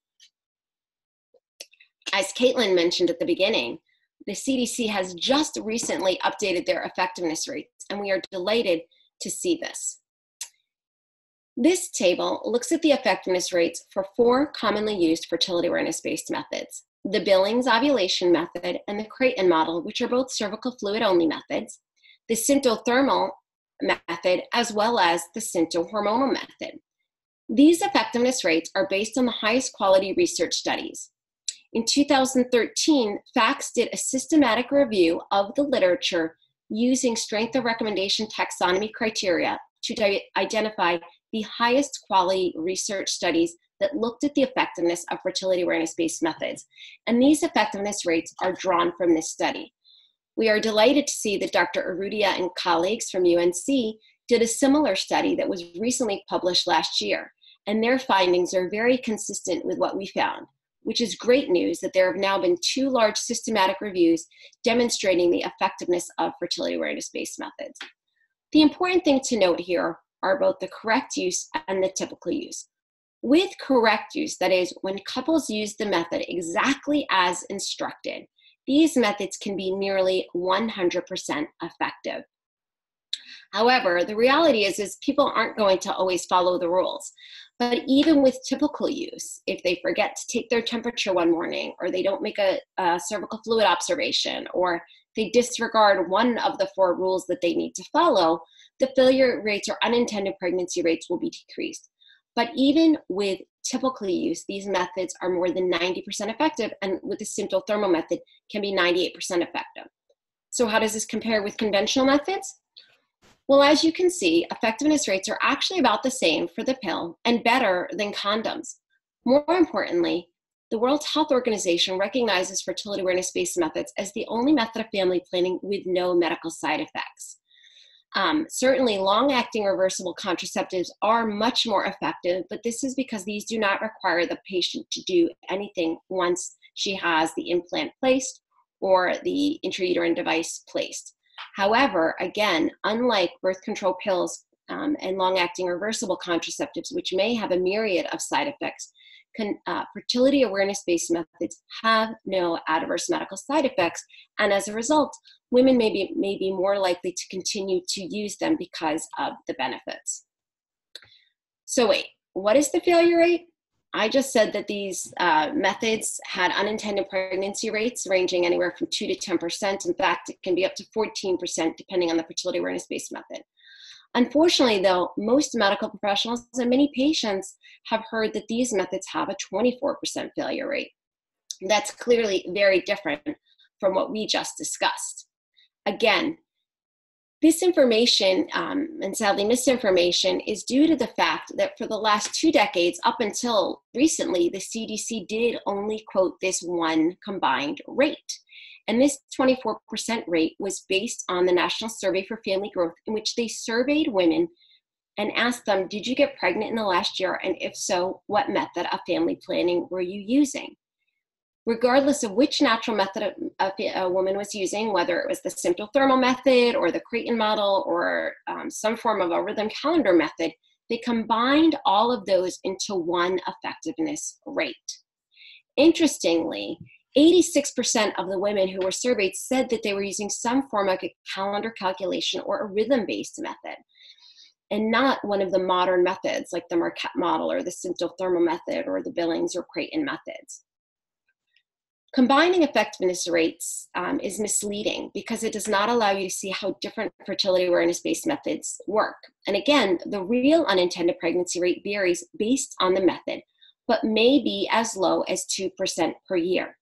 [SPEAKER 3] As Caitlin mentioned at the beginning, the CDC has just recently updated their effectiveness rates, and we are delighted to see this. This table looks at the effectiveness rates for 4 commonly used fertility awareness-based methods: the Billings ovulation method and the Creighton model, which are both cervical fluid-only methods, the symptothermal method, as well as the symptohormonal method. These effectiveness rates are based on the highest quality research studies. In 2013, FACS did a systematic review of the literature using strength of recommendation taxonomy criteria to identify the highest quality research studies that looked at the effectiveness of fertility awareness-based methods. And these effectiveness rates are drawn from this study. We are delighted to see that Dr. Arrutia and colleagues from UNC did a similar study that was recently published last year. And their findings are very consistent with what we found, which is great news that there have now been 2 large systematic reviews demonstrating the effectiveness of fertility awareness-based methods. The important thing to note here are both the correct use and the typical use. With correct use, that is, when couples use the method exactly as instructed, these methods can be nearly 100% effective. However, the reality is people aren't going to always follow the rules. But even with typical use, if they forget to take their temperature one morning, or they don't make a cervical fluid observation, or they disregard one of the 4 rules that they need to follow, the failure rates or unintended pregnancy rates will be decreased. But even with typical use, these methods are more than 90% effective, and with the symptothermal method can be 98% effective. So how does this compare with conventional methods? Well, as you can see, effectiveness rates are actually about the same for the pill and better than condoms. More importantly, the World Health Organization recognizes fertility awareness-based methods as the only method of family planning with no medical side effects. Certainly, long-acting reversible contraceptives are much more effective, but this is because these do not require the patient to do anything once she has the implant placed or the intrauterine device placed. However, again, unlike birth control pills and long-acting reversible contraceptives, which may have a myriad of side effects, fertility awareness-based methods have no adverse medical side effects, and as a result, women may be more likely to continue to use them because of the benefits. So wait, what is the failure rate? I just said that these methods had unintended pregnancy rates ranging anywhere from 2 to 10%. In fact, it can be up to 14% depending on the fertility awareness-based method. Unfortunately, though, most medical professionals and many patients have heard that these methods have a 24% failure rate. That's clearly very different from what we just discussed. Again, this information, and sadly misinformation, is due to the fact that for the last 2 decades, up until recently, the CDC did only quote this one combined rate. And this 24% rate was based on the National Survey for Family Growth, in which they surveyed women and asked them, did you get pregnant in the last year? And if so, what method of family planning were you using? Regardless of which natural method a woman was using, whether it was the symptothermal method or the Creighton model or some form of a rhythm calendar method, they combined all of those into one effectiveness rate. Interestingly, 86% of the women who were surveyed said that they were using some form of a calendar calculation or a rhythm-based method, and not one of the modern methods like the Marquette model or the symptothermal method or the Billings or Creighton methods. Combining effectiveness rates is misleading because it does not allow you to see how different fertility awareness-based methods work. And again, the real unintended pregnancy rate varies based on the method, but may be as low as 2% per year.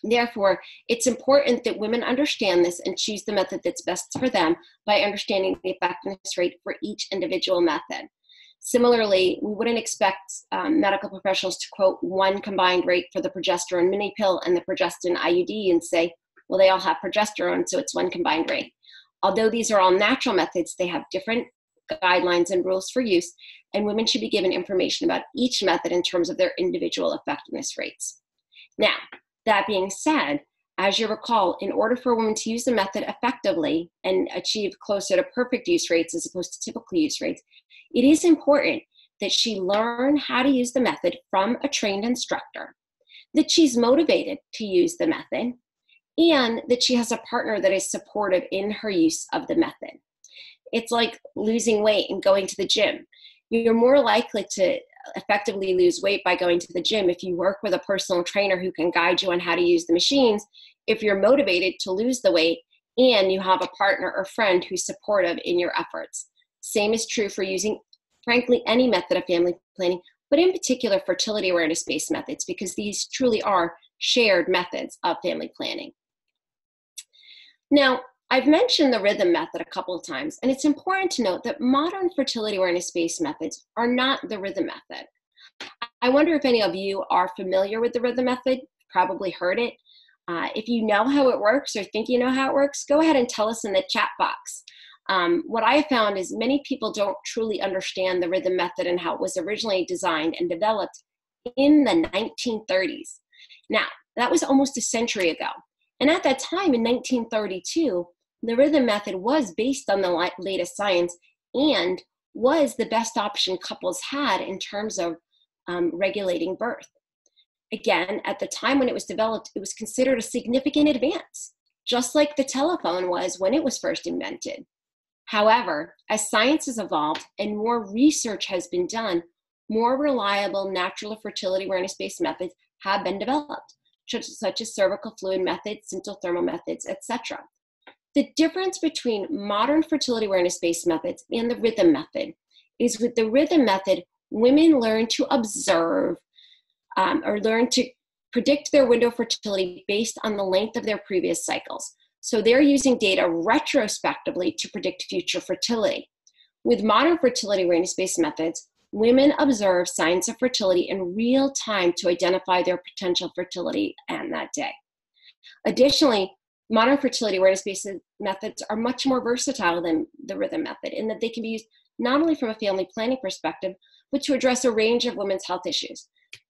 [SPEAKER 3] Therefore, it's important that women understand this and choose the method that's best for them by understanding the effectiveness rate for each individual method. Similarly, we wouldn't expect medical professionals to quote one combined rate for the progesterone mini pill and the progestin IUD and say, well, they all have progesterone, so it's one combined rate. Although these are all natural methods, they have different guidelines and rules for use, and women should be given information about each method in terms of their individual effectiveness rates. Now, that being said, as you recall, in order for a woman to use the method effectively and achieve closer to perfect use rates as opposed to typical use rates, it is important that she learn how to use the method from a trained instructor, that she's motivated to use the method, and that she has a partner that is supportive in her use of the method. It's like losing weight and going to the gym. You're more likely to effectively lose weight by going to the gym if you work with a personal trainer who can guide you on how to use the machines, if you're motivated to lose the weight and you have a partner or friend who's supportive in your efforts. Same is true for using, frankly, any method of family planning, but in particular fertility awareness-based methods, because these truly are shared methods of family planning. Now, I've mentioned the rhythm method a couple of times, and it's important to note that modern fertility awareness-based methods are not the rhythm method. I wonder if any of you are familiar with the rhythm method, probably heard it. If you know how it works or think you know how it works, go ahead and tell us in the chat box. What I have found is many people don't truly understand the rhythm method and how it was originally designed and developed in the 1930s. Now, that was almost a century ago. And at that time in 1932, the rhythm method was based on the latest science and was the best option couples had in terms of regulating birth. Again, at the time when it was developed, it was considered a significant advance, just like the telephone was when it was first invented. However, as science has evolved and more research has been done, more reliable natural fertility awareness-based methods have been developed, such as cervical fluid methods, symptothermal methods, etc. The difference between modern fertility awareness-based methods and the rhythm method is with the rhythm method, women learn to observe or learn to predict their window of fertility based on the length of their previous cycles. So they're using data retrospectively to predict future fertility. With modern fertility awareness-based methods, women observe signs of fertility in real time to identify their potential fertility on that day. Additionally, modern fertility awareness-based methods are much more versatile than the rhythm method in that they can be used not only from a family planning perspective, but to address a range of women's health issues.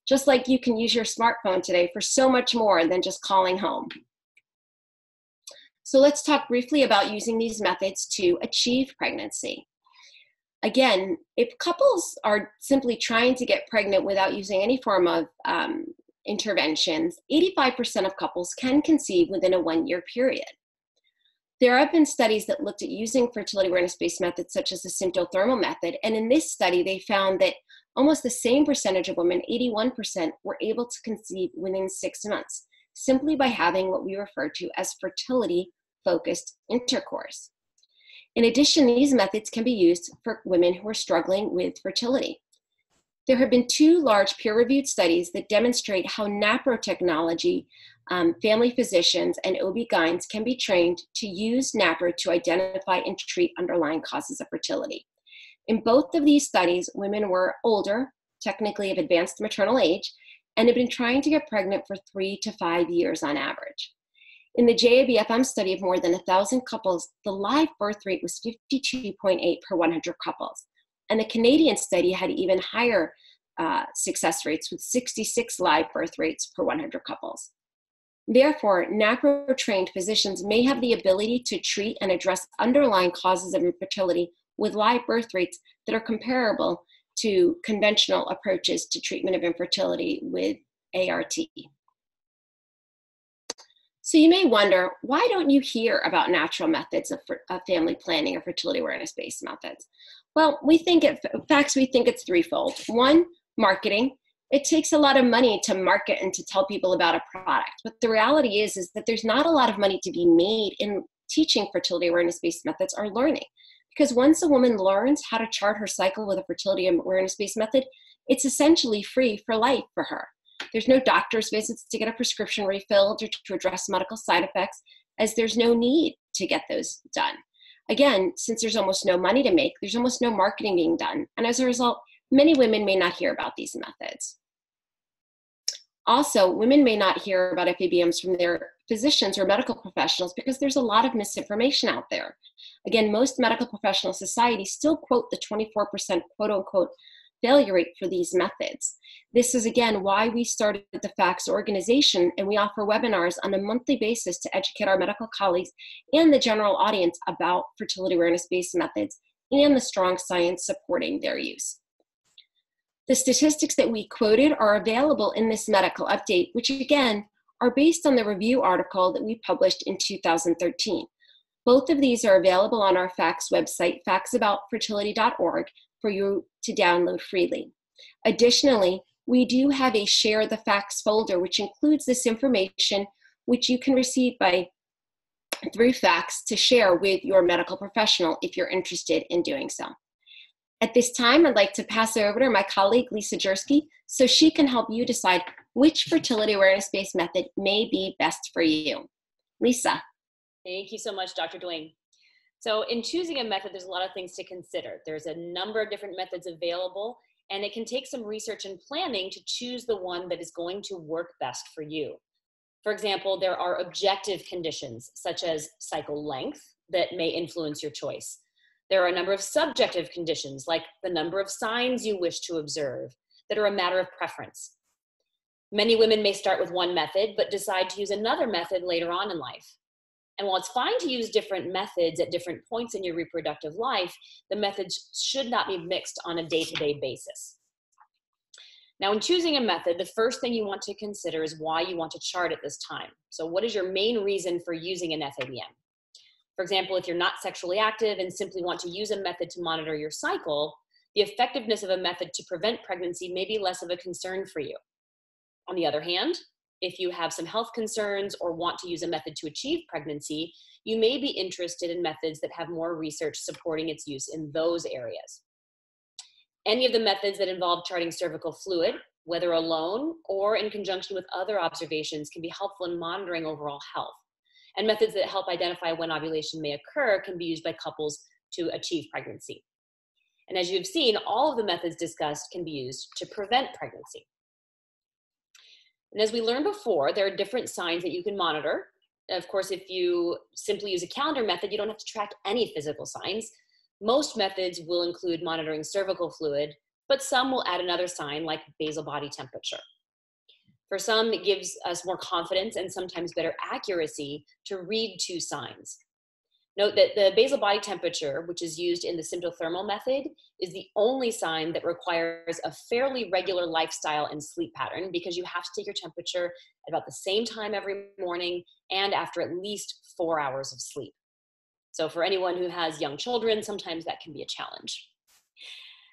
[SPEAKER 3] Just like you can use your smartphone today for so much more than just calling home. So let's talk briefly about using these methods to achieve pregnancy. Again, if couples are simply trying to get pregnant without using any form of interventions, 85% of couples can conceive within a 1-year period. There have been studies that looked at using fertility awareness-based methods such as the symptothermal method, and in this study they found that almost the same percentage of women, 81%, were able to conceive within 6 months, simply by having what we refer to as fertility-focused intercourse. In addition, these methods can be used for women who are struggling with fertility. There have been 2 large peer-reviewed studies that demonstrate how NAPRO technology, family physicians and OB-GYNs can be trained to use NAPRO to identify and treat underlying causes of fertility. In both of these studies, women were older, technically of advanced maternal age, and had been trying to get pregnant for 3 to 5 years on average. In the JABFM study of more than 1,000 couples, the live birth rate was 52.8 per 100 couples. And the Canadian study had even higher success rates with 66 live birth rates per 100 couples. Therefore, NAPRO-trained physicians may have the ability to treat and address underlying causes of infertility with live birth rates that are comparable to conventional approaches to treatment of infertility with ART. So you may wonder, why don't you hear about natural methods of family planning or fertility awareness-based methods? Well, we think it's threefold. 1, marketing. It takes a lot of money to market and to tell people about a product. But the reality is that there's not a lot of money to be made in teaching fertility awareness-based methods or learning. Because once a woman learns how to chart her cycle with a fertility awareness-based method, it's essentially free for life for her. There's no doctor's visits to get a prescription refilled or to address medical side effects, as there's no need to get those done. Again, since there's almost no money to make, there's almost no marketing being done. And as a result, many women may not hear about these methods. Also, women may not hear about FABMs from their physicians or medical professionals because there's a lot of misinformation out there. Again, most medical professional societies still quote the 24% quote-unquote failure rate for these methods. This is, again, why we started the FACS organization, and we offer webinars on a monthly basis to educate our medical colleagues and the general audience about fertility awareness-based methods and the strong science supporting their use. The statistics that we quoted are available in this medical update, which again are based on the review article that we published in 2013. Both of these are available on our FACS website, factsaboutfertility.org, for you to download freely. Additionally, we do have a Share the Facts folder, which includes this information, which you can receive through FACS to share with your medical professional if you're interested in doing so. At this time, I'd like to pass it over to my colleague, Lisa Jersky, so she can help you decide which fertility awareness-based method may be best for you. Lisa.
[SPEAKER 4] Thank you so much, Dr. Duane. So in choosing a method, there's a lot of things to consider. There's a number of different methods available, and it can take some research and planning to choose the one that is going to work best for you. For example, there are objective conditions, such as cycle length, that may influence your choice. There are a number of subjective conditions, like the number of signs you wish to observe, that are a matter of preference. Many women may start with one method, but decide to use another method later on in life. And while it's fine to use different methods at different points in your reproductive life, the methods should not be mixed on a day-to-day basis. Now, in choosing a method, the first thing you want to consider is why you want to chart at this time. So what is your main reason for using an FABM? For example, if you're not sexually active and simply want to use a method to monitor your cycle, the effectiveness of a method to prevent pregnancy may be less of a concern for you. On the other hand, if you have some health concerns or want to use a method to achieve pregnancy, you may be interested in methods that have more research supporting its use in those areas. Any of the methods that involve charting cervical fluid, whether alone or in conjunction with other observations, can be helpful in monitoring overall health. And methods that help identify when ovulation may occur can be used by couples to achieve pregnancy. And as you've seen, all of the methods discussed can be used to prevent pregnancy. And as we learned before, there are different signs that you can monitor. Of course, if you simply use a calendar method, you don't have to track any physical signs. Most methods will include monitoring cervical fluid, but some will add another sign like basal body temperature. For some, it gives us more confidence and sometimes better accuracy to read 2 signs. Note that the basal body temperature, which is used in the symptothermal method, is the only sign that requires a fairly regular lifestyle and sleep pattern, because you have to take your temperature at about the same time every morning and after at least 4 hours of sleep. So for anyone who has young children, sometimes that can be a challenge.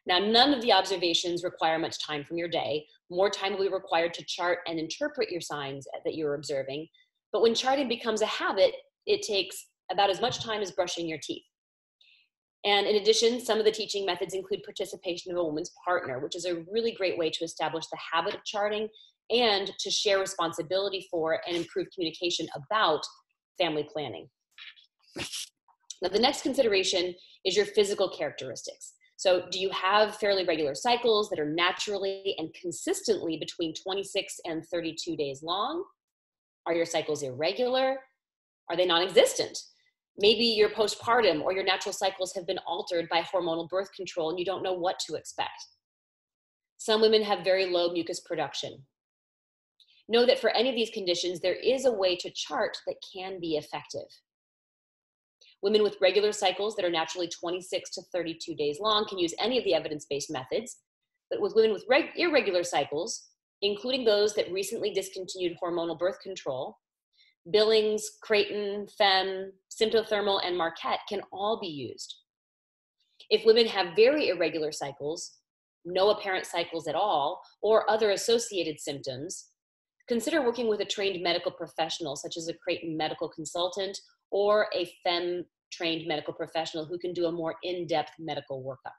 [SPEAKER 4] Now, none of the observations require much time from your day. More time will be required to chart and interpret your signs that you're observing. But when charting becomes a habit, it takes about as much time as brushing your teeth. And in addition, some of the teaching methods include participation of a woman's partner, which is a really great way to establish the habit of charting and to share responsibility for and improve communication about family planning. Now, the next consideration is your physical characteristics. So do you have fairly regular cycles that are naturally and consistently between 26 and 32 days long? Are your cycles irregular? Are they non-existent? Maybe you're postpartum or your natural cycles have been altered by hormonal birth control and you don't know what to expect. Some women have very low mucus production. Know that for any of these conditions, there is a way to chart that can be effective. Women with regular cycles that are naturally 26 to 32 days long can use any of the evidence-based methods, but with women with irregular cycles, including those that recently discontinued hormonal birth control, Billings, Creighton, FEM, Symptothermal, and Marquette can all be used. If women have very irregular cycles, no apparent cycles at all, or other associated symptoms, consider working with a trained medical professional, such as a Creighton medical consultant or a FEM-trained medical professional who can do a more in-depth medical workup.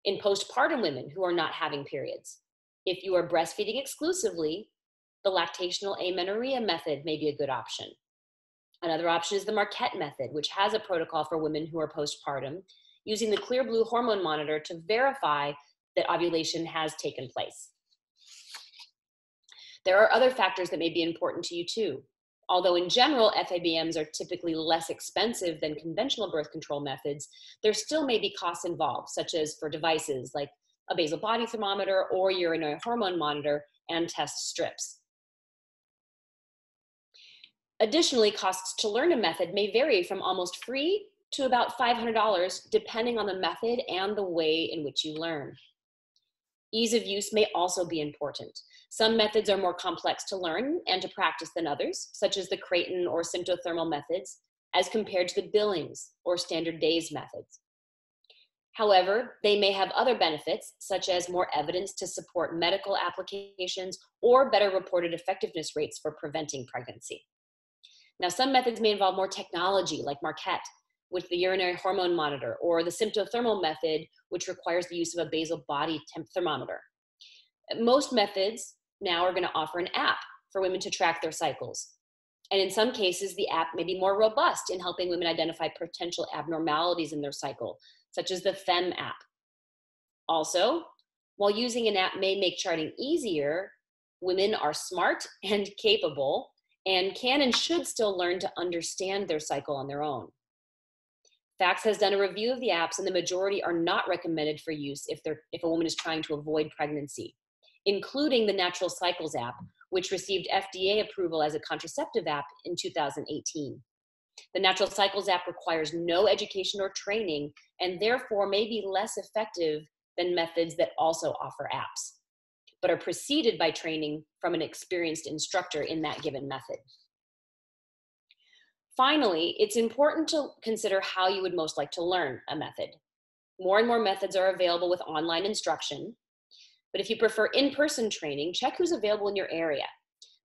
[SPEAKER 4] In postpartum women who are not having periods, if you are breastfeeding exclusively, the lactational amenorrhea method may be a good option. Another option is the Marquette method, which has a protocol for women who are postpartum, using the clear blue hormone monitor to verify that ovulation has taken place. There are other factors that may be important to you too. Although in general, FABMs are typically less expensive than conventional birth control methods, there still may be costs involved, such as for devices like a basal body thermometer or urinary hormone monitor and test strips. Additionally, costs to learn a method may vary from almost free to about $500, depending on the method and the way in which you learn. Ease of use may also be important. Some methods are more complex to learn and to practice than others, such as the Creighton or Symptothermal methods, as compared to the Billings or Standard Days methods. However, they may have other benefits, such as more evidence to support medical applications or better reported effectiveness rates for preventing pregnancy. Now, some methods may involve more technology, like Marquette, with the urinary hormone monitor, or the Symptothermal method, which requires the use of a basal body thermometer. Most methods now are going to offer an app for women to track their cycles. And in some cases, the app may be more robust in helping women identify potential abnormalities in their cycle, such as the FEM app. Also, while using an app may make charting easier, women are smart and capable and can and should still learn to understand their cycle on their own. FACS has done a review of the apps, and the majority are not recommended for use if a woman is trying to avoid pregnancy, including the Natural Cycles app, which received FDA approval as a contraceptive app in 2018. The Natural Cycles app requires no education or training, and therefore may be less effective than methods that also offer apps, but are preceded by training from an experienced instructor in that given method. Finally, it's important to consider how you would most like to learn a method. More and more methods are available with online instruction, but if you prefer in-person training, check who's available in your area.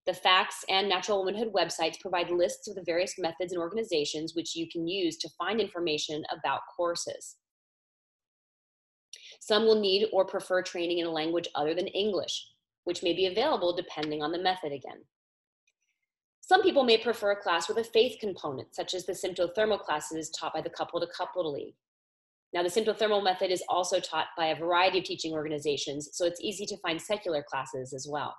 [SPEAKER 4] The FACS and Natural Womanhood websites provide lists of the various methods and organizations which you can use to find information about courses. Some will need or prefer training in a language other than English, which may be available depending on the method again. Some people may prefer a class with a faith component, such as the Symptothermal classes taught by the Couple to Couple League. Now, the Symptothermal method is also taught by a variety of teaching organizations, so it's easy to find secular classes as well.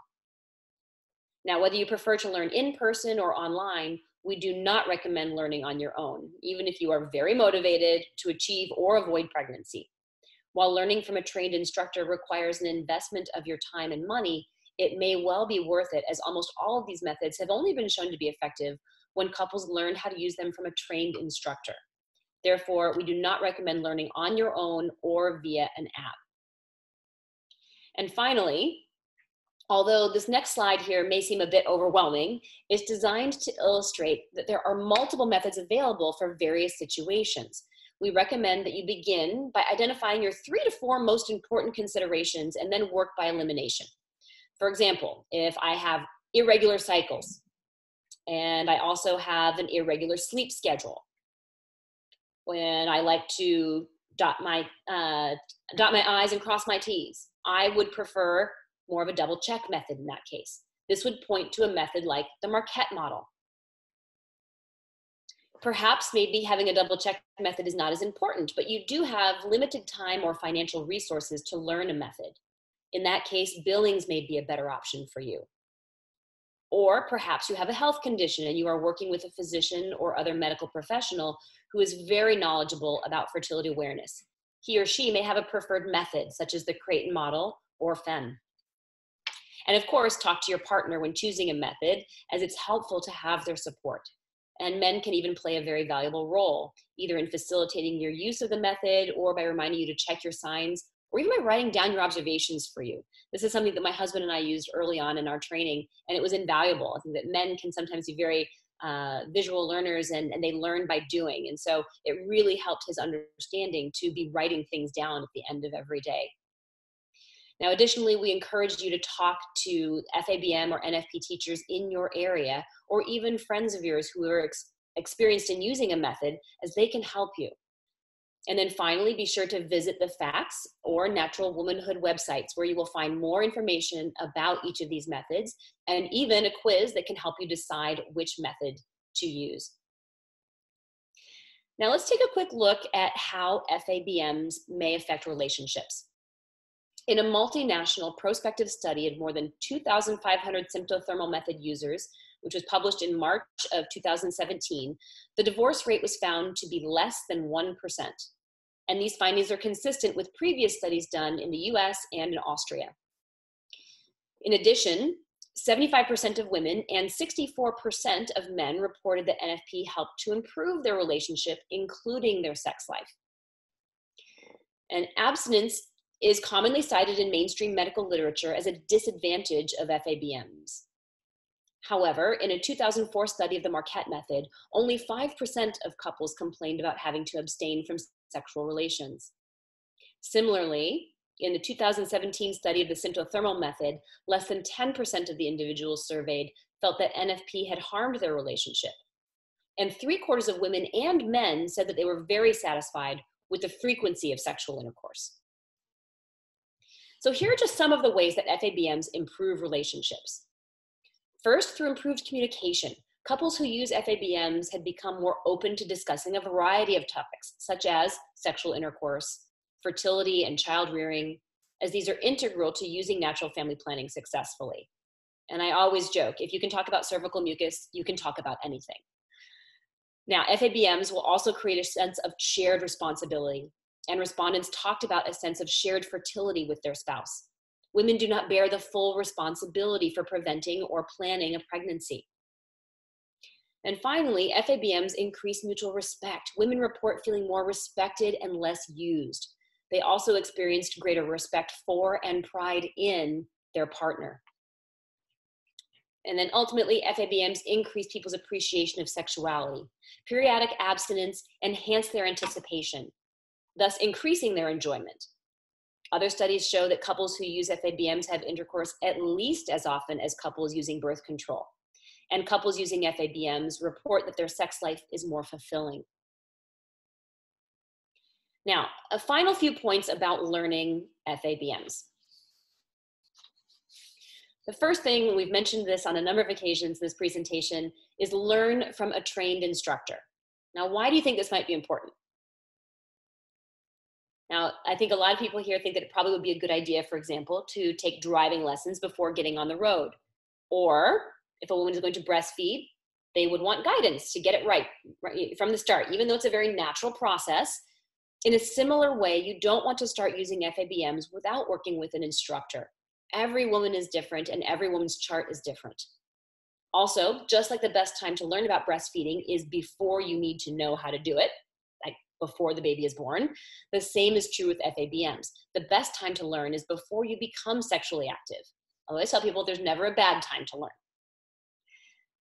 [SPEAKER 4] Now, whether you prefer to learn in person or online, we do not recommend learning on your own, even if you are very motivated to achieve or avoid pregnancy. While learning from a trained instructor requires an investment of your time and money, it may well be worth it, as almost all of these methods have only been shown to be effective when couples learn how to use them from a trained instructor. Therefore, we do not recommend learning on your own or via an app. And finally, although this next slide here may seem a bit overwhelming, it's designed to illustrate that there are multiple methods available for various situations. We recommend that you begin by identifying your 3 to 4 most important considerations and then work by elimination. For example, if I have irregular cycles and I also have an irregular sleep schedule, when I like to dot my I's and cross my T's. I would prefer more of a double check method in that case. This would point to a method like the Marquette model. Perhaps maybe having a double check method is not as important, but you do have limited time or financial resources to learn a method. In that case, billings may be a better option for you. Or perhaps you have a health condition and you are working with a physician or other medical professional who is very knowledgeable about fertility awareness. He or she may have a preferred method, such as the Creighton model or FEM. And of course, talk to your partner when choosing a method, as it's helpful to have their support. And men can even play a very valuable role, either in facilitating your use of the method or by reminding you to check your signs, or even by writing down your observations for you. This is something that my husband and I used early on in our training, and it was invaluable. I think that men can sometimes be very visual learners, and they learn by doing. And so it really helped his understanding to be writing things down at the end of every day. Now, additionally, we encourage you to talk to FABM or NFP teachers in your area, or even friends of yours who are experienced in using a method, as they can help you. And then finally, be sure to visit the FACTS or Natural Womanhood websites, where you will find more information about each of these methods, and even a quiz that can help you decide which method to use. Now let's take a quick look at how FABMs may affect relationships. In a multinational prospective study of more than 2,500 symptothermal method users, which was published in March of 2017, the divorce rate was found to be less than 1%. And these findings are consistent with previous studies done in the US and in Austria. In addition, 75% of women and 64% of men reported that NFP helped to improve their relationship, including their sex life. And abstinence is commonly cited in mainstream medical literature as a disadvantage of FABMs. However, in a 2004 study of the Marquette method, only 5% of couples complained about having to abstain from sexual relations. Similarly, in the 2017 study of the symptothermal method, less than 10% of the individuals surveyed felt that NFP had harmed their relationship. And 3/4 of women and men said that they were very satisfied with the frequency of sexual intercourse. So here are just some of the ways that FABMs improve relationships. First, through improved communication. Couples who use FABMs had become more open to discussing a variety of topics, such as sexual intercourse, fertility, and child rearing, as these are integral to using natural family planning successfully. And I always joke, if you can talk about cervical mucus, you can talk about anything. Now, FABMs will also create a sense of shared responsibility, and respondents talked about a sense of shared fertility with their spouse. Women do not bear the full responsibility for preventing or planning a pregnancy. And finally, FABMs increase mutual respect. Women report feeling more respected and less used. They also experienced greater respect for and pride in their partner. And then ultimately, FABMs increase people's appreciation of sexuality. Periodic abstinence enhance their anticipation, thus increasing their enjoyment. Other studies show that couples who use FABMs have intercourse at least as often as couples using birth control. And couples using FABMs report that their sex life is more fulfilling. Now, a final few points about learning FABMs. The first thing, we've mentioned this on a number of occasions in this presentation, is learn from a trained instructor. Now, why do you think this might be important? Now, I think a lot of people here think that it probably would be a good idea, for example, to take driving lessons before getting on the road. Or if a woman is going to breastfeed, they would want guidance to get it right from the start, even though it's a very natural process. In a similar way, you don't want to start using FABMs without working with an instructor. Every woman is different and every woman's chart is different. Also, just like the best time to learn about breastfeeding is before you need to know how to do it, like before the baby is born, the same is true with FABMs. The best time to learn is before you become sexually active. I always tell people there's never a bad time to learn.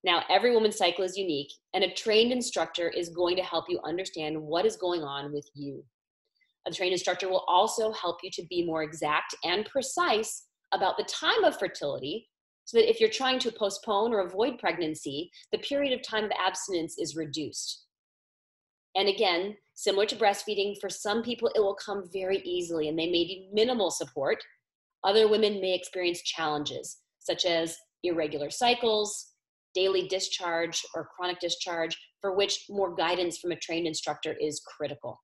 [SPEAKER 4] Now, every woman's cycle is unique, and a trained instructor is going to help you understand what is going on with you. A trained instructor will also help you to be more exact and precise about the time of fertility, so that if you're trying to postpone or avoid pregnancy, the period of time of abstinence is reduced. And again, Similar to breastfeeding, for some people it will come very easily and they may need minimal support. Other women may experience challenges such as irregular cycles, daily discharge, or chronic discharge, for which more guidance from a trained instructor is critical.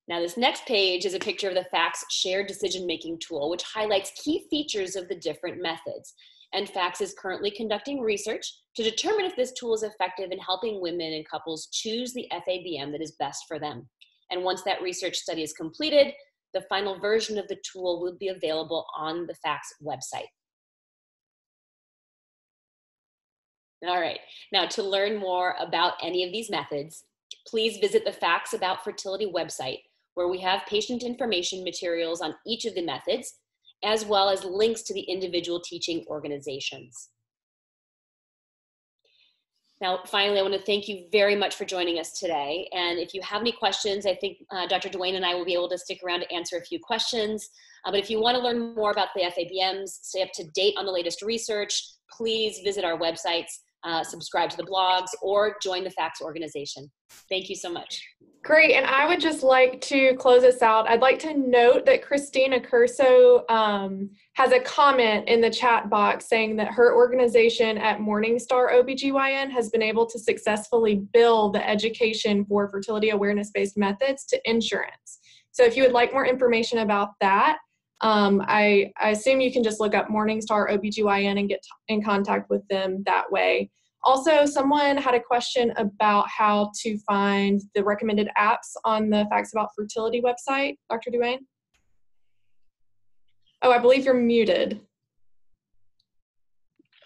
[SPEAKER 4] Now, this next page is a picture of the FACS shared decision-making tool, which highlights key features of the different methods. And FACS is currently conducting research to determine if this tool is effective in helping women and couples choose the FABM that is best for them. And once that research study is completed, the final version of the tool will be available on the FACS website. All right, now to learn more about any of these methods, please visit the FACS About Fertility website, where we have patient information materials on each of the methods, as well as links to the individual teaching organizations. Now, finally, I want to thank you very much for joining us today. And if you have any questions, I think Dr. Duane and I will be able to stick around to answer a few questions. But if you want to learn more about the FABMs, stay up to date on the latest research, please visit our websites, subscribe to the blogs, or join the FACS organization. Thank you so much.
[SPEAKER 1] Great, and I would just like to close us out. I'd like to note that Christina Curso has a comment in the chat box saying that her organization at Morningstar OBGYN has been able to successfully bill the education for fertility awareness-based methods to insurance. So if you would like more information about that, I assume you can just look up Morningstar OBGYN and get in contact with them that way. Also, someone had a question about how to find the recommended apps on the Facts About Fertility website. Dr. Duane? Oh, I believe you're muted.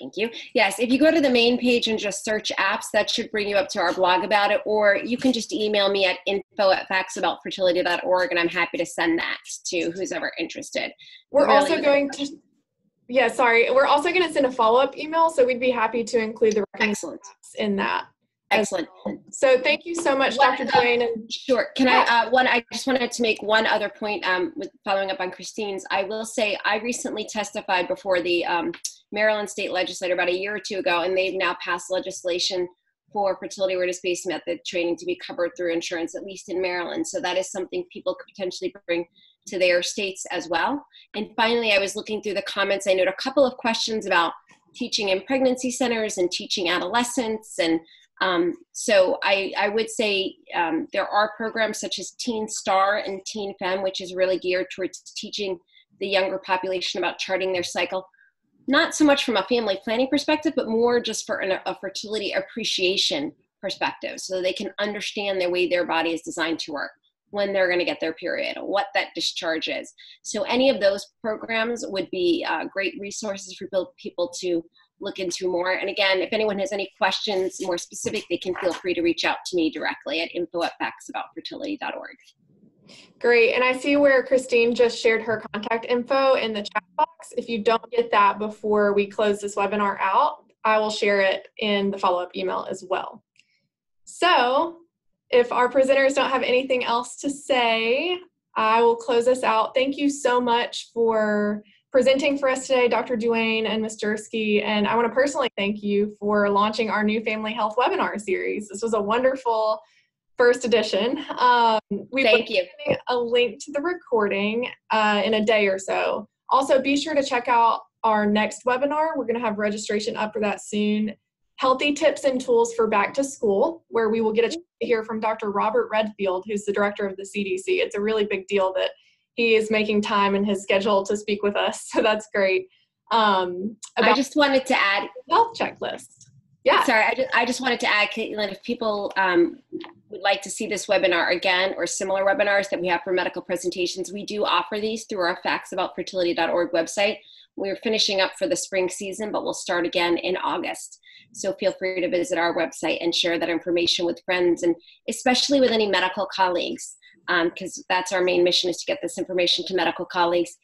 [SPEAKER 3] Thank you. Yes, if you go to the main page and just search apps, that should bring you up to our blog about it, or you can just email me at info@factsaboutfertility.org, and I'm happy to send that to who's ever interested.
[SPEAKER 1] We're also going to send a follow-up email, so we'd be happy to include the recommendations in that.
[SPEAKER 3] Excellent.
[SPEAKER 1] So thank you so much, Dr. Duane.
[SPEAKER 3] Sure. Can I just wanted to make one other point with following up on Christine's. I will say I recently testified before the Maryland State Legislature about a year or two ago, and they've now passed legislation for fertility awareness-based method training to be covered through insurance, at least in Maryland. So that is something people could potentially bring to their states as well. And finally, I was looking through the comments. I noted a couple of questions about teaching in pregnancy centers and teaching adolescents. And so I would say there are programs such as Teen Star and Teen Fem, which is really geared towards teaching the younger population about charting their cycle. Not so much from a family planning perspective, but more just for a fertility appreciation perspective, so they can understand the way their body is designed to work, when they're going to get their period, what that discharge is. So any of those programs would be great resources for people to look into more. And again, if anyone has any questions more specific, they can feel free to reach out to me directly at info@factsaboutfertility.org.
[SPEAKER 1] Great, and I see where Christine just shared her contact info in the chat box. If you don't get that before we close this webinar out, I will share it in the follow-up email as well. So if our presenters don't have anything else to say, I will close us out. Thank you so much for presenting for us today, Dr. Duane and Ms. Jersky, and I want to personally thank you for launching our new Family Health webinar series. This was a wonderful first edition.
[SPEAKER 3] Thank you.
[SPEAKER 1] A link to the recording in a day or so. Also, be sure to check out our next webinar. We're going to have registration up for that soon. Healthy Tips and Tools for Back to School, where we will get a chance to hear from Dr. Robert Redfield, who's the director of the CDC. It's a really big deal that he is making time in his schedule to speak with us, so that's great.
[SPEAKER 3] I just wanted to add
[SPEAKER 1] health checklist. Yeah.
[SPEAKER 3] Sorry, I just wanted to add, Caitlin, if people would like to see this webinar again or similar webinars that we have for medical presentations, we do offer these through our factsaboutfertility.org website. We're finishing up for the spring season, but we'll start again in August. So feel free to visit our website and share that information with friends, and especially with any medical colleagues, because that's our main mission, is to get this information to medical colleagues.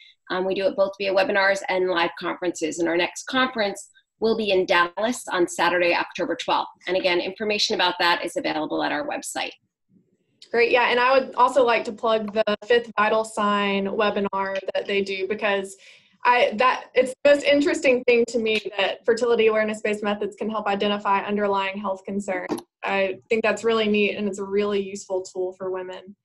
[SPEAKER 3] We do it both via webinars and live conferences, and our next conference will be in Dallas on Saturday, October 12th. And again, information about that is available at our website.
[SPEAKER 1] Great, yeah, and I would also like to plug the Fifth Vital Sign webinar that they do, because it's the most interesting thing to me that fertility awareness-based methods can help identify underlying health concerns. I think that's really neat, and it's a really useful tool for women.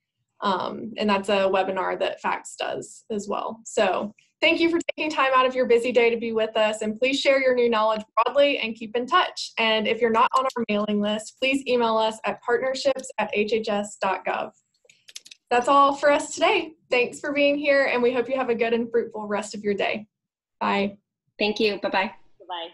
[SPEAKER 1] And that's a webinar that FACTS does as well. So thank you for taking time out of your busy day to be with us, and please share your new knowledge broadly and keep in touch. And if you're not on our mailing list, please email us at partnerships@hhs.gov. That's all for us today. Thanks for being here, and we hope you have a good and fruitful rest of your day. Bye.
[SPEAKER 3] Thank you. Bye-bye.
[SPEAKER 4] Bye-bye.